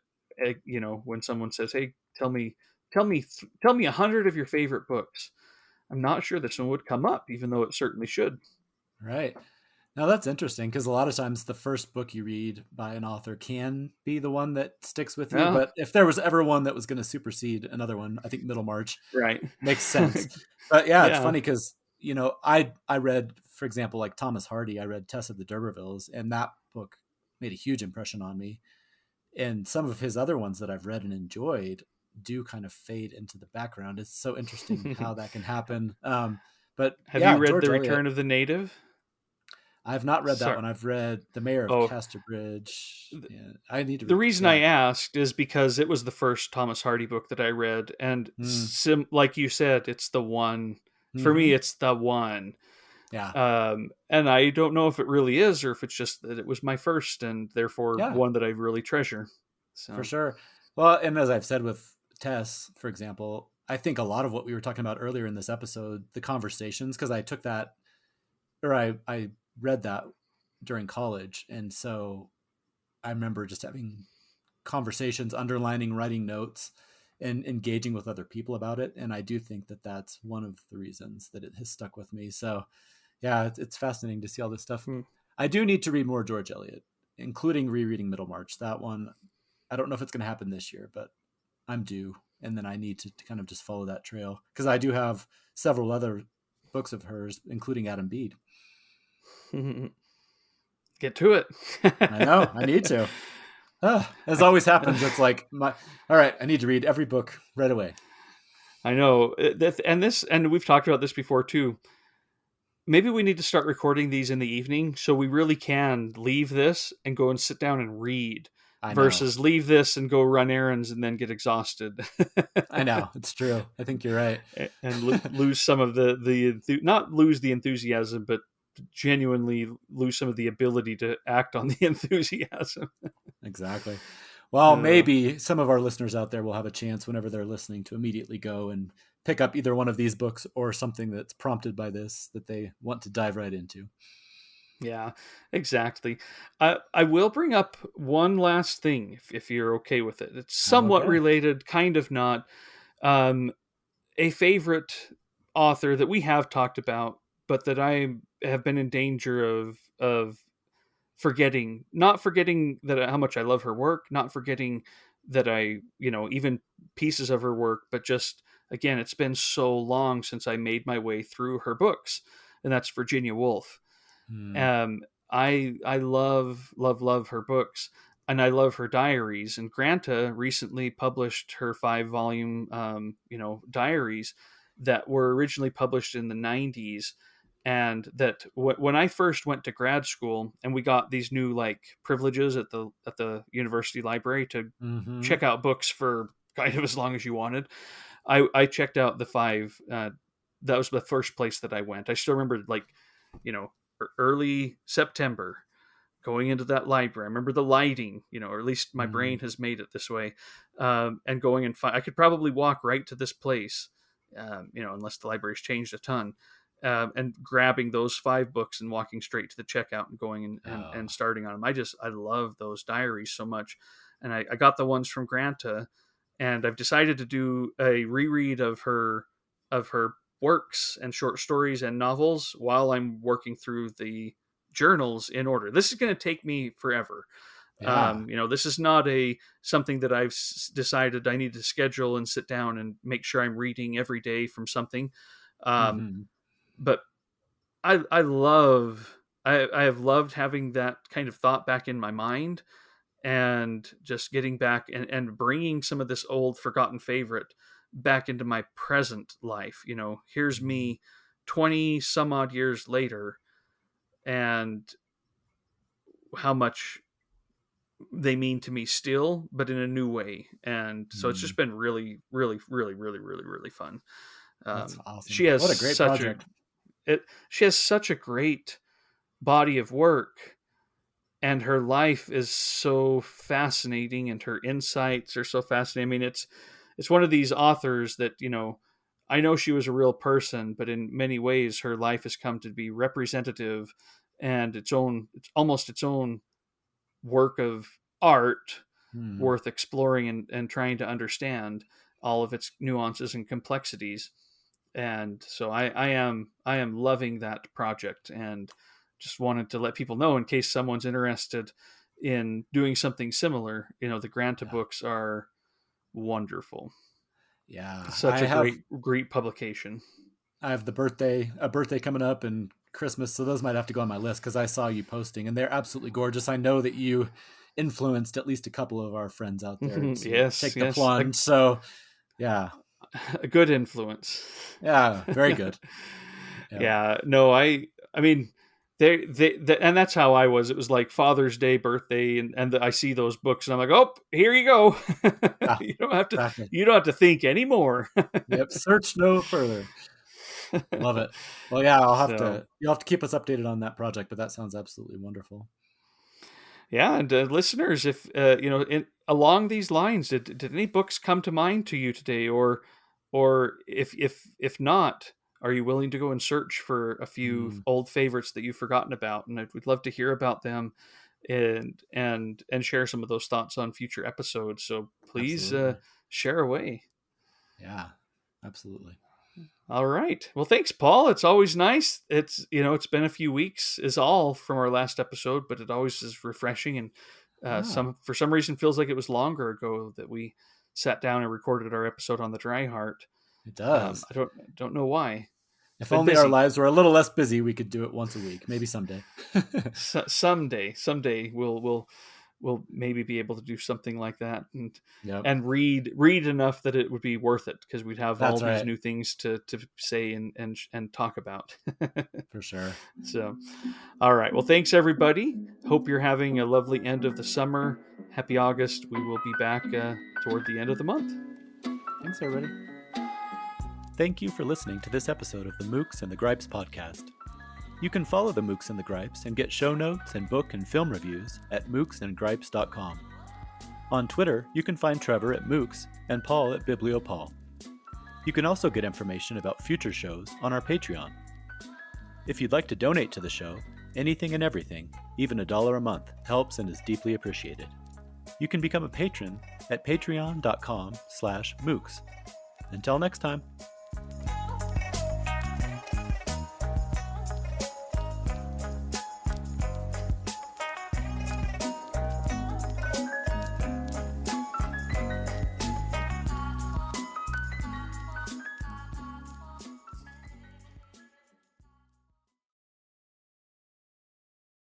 When someone says, "Hey, tell me 100 of your favorite books," I'm not sure this one would come up, even though it certainly should. Right. Now that's interesting, because a lot of times the first book you read by an author can be the one that sticks with you. Yeah. But if there was ever one that was going to supersede another one, I think Middlemarch makes sense. But yeah, it's funny because, I read, for example, like Thomas Hardy, I read Tess of the D'Urbervilles, and that book made a huge impression on me. And some of his other ones that I've read and enjoyed do kind of fade into the background. It's so interesting how that can happen. But have you read George Return of the Native? I've not read that one. I've read The Mayor of Casterbridge. Yeah, I need to read. The reason I asked is because it was the first Thomas Hardy book that I read, and like you said, it's the one. For me, it's the one. Yeah. And I don't know if it really is, or if it's just that it was my first, and therefore one that I really treasure. So. For sure. Well, and as I've said with Tess, for example, I think a lot of what we were talking about earlier in this episode, the conversations, because I took that, or I read that during college. And so I remember just having conversations, underlining, writing notes, and engaging with other people about it. And I do think that that's one of the reasons that it has stuck with me. So yeah, it's fascinating to see all this stuff. I do need to read more George Eliot, including rereading Middlemarch. That one, I don't know if it's going to happen this year, but I'm due. And then I need to kind of just follow that trail, because I do have several other books of hers, including Adam Bede. Get to it. I know. I need to. As always happens, it's like, all right, I need to read every book right away. I know. And we've talked about this before too. Maybe we need to start recording these in the evening, so we really can leave this and go and sit down and read, versus leave this and go run errands and then get exhausted. I know. It's true. I think you're right. And lose some of not lose the enthusiasm, but genuinely lose some of the ability to act on the enthusiasm. Exactly. Well, maybe some of our listeners out there will have a chance whenever they're listening to immediately go and pick up either one of these books or something that's prompted by this that they want to dive right into. Yeah, exactly. I will bring up one last thing, if you're okay with it. It's somewhat related, kind of not. a favorite author that we have talked about, but that I have been in danger of forgetting, not forgetting that how much I love her work, not forgetting that I, even pieces of her work, but just, again, it's been so long since I made my way through her books, and that's Virginia Woolf. I love her books, and I love her diaries. And Granta recently published her 5-volume, diaries that were originally published in the 90s. And that when I first went to grad school, and we got these new privileges at the university library to check out books for kind of as long as you wanted, I checked out the 5. That was the first place that I went. I still remember early September going into that library. I remember the lighting, or at least my brain has made it this way, and going and I could probably walk right to this place, unless the library's changed a ton. And grabbing those 5 books and walking straight to the checkout and going and starting on them. I love those diaries so much. And I got the ones from Granta, and I've decided to do a reread of her works and short stories and novels while I'm working through the journals in order. This is going to take me forever. Yeah. This is not something that I've decided I need to schedule and sit down and make sure I'm reading every day from something. But I have loved having that kind of thought back in my mind, and just getting back and bringing some of this old forgotten favorite back into my present life. Here's me 20 some odd years later, and how much they mean to me still, but in a new way. And so it's just been really, really, really, really, really, really fun. That's awesome. She has what a great project. She has such a great body of work, and her life is so fascinating, and her insights are so fascinating. I mean, it's one of these authors that, I know she was a real person, but in many ways her life has come to be representative and it's almost its own work of art, worth exploring and trying to understand all of its nuances and complexities. And so I am loving that project, and just wanted to let people know, in case someone's interested in doing something similar. The Granta books are wonderful. Yeah, such a great publication. I have a birthday coming up and Christmas, so those might have to go on my list, because I saw you posting, and they're absolutely gorgeous. I know that you influenced at least a couple of our friends out there to take the plunge. So yeah, a good influence. Yeah, very good. Yeah. No, I mean, they and that's how I was. It was like Father's Day, birthday, and I see those books, and I'm like, oh, here you go. You don't have to think anymore. Yep. Search no further. Love it. Well, yeah, you'll have to keep us updated on that project, but that sounds absolutely wonderful. Yeah, and listeners, if along these lines, did any books come to mind to you today, or if not, are you willing to go and search for a few old favorites that you've forgotten about? And we'd love to hear about them, and share some of those thoughts on future episodes. So please share away. Yeah, absolutely. All right. Well, thanks, Paul. It's always nice. It's been a few weeks is all from our last episode, but it always is refreshing, and for some reason feels like it was longer ago that we sat down and recorded our episode on the Dry Heart. It does. I don't know why. If only our lives were a little less busy, we could do it once a week. Maybe someday. Someday we'll maybe be able to do something like that, and read enough that it would be worth it, because we'd have these new things to say and talk about. For sure. So, all right. Well, thanks everybody. Hope you're having a lovely end of the summer. Happy August. We will be back toward the end of the month. Thanks, everybody. Thank you for listening to this episode of the Mooks and the Gripes podcast. You can follow the Mooks and the Gripes and get show notes and book and film reviews at mooksandgripes.com. On Twitter, you can find Trevor at Mooks and Paul at BiblioPaul. You can also get information about future shows on our Patreon. If you'd like to donate to the show, anything and everything, even $1 a month, helps and is deeply appreciated. You can become a patron at patreon.com/mooks. Until next time.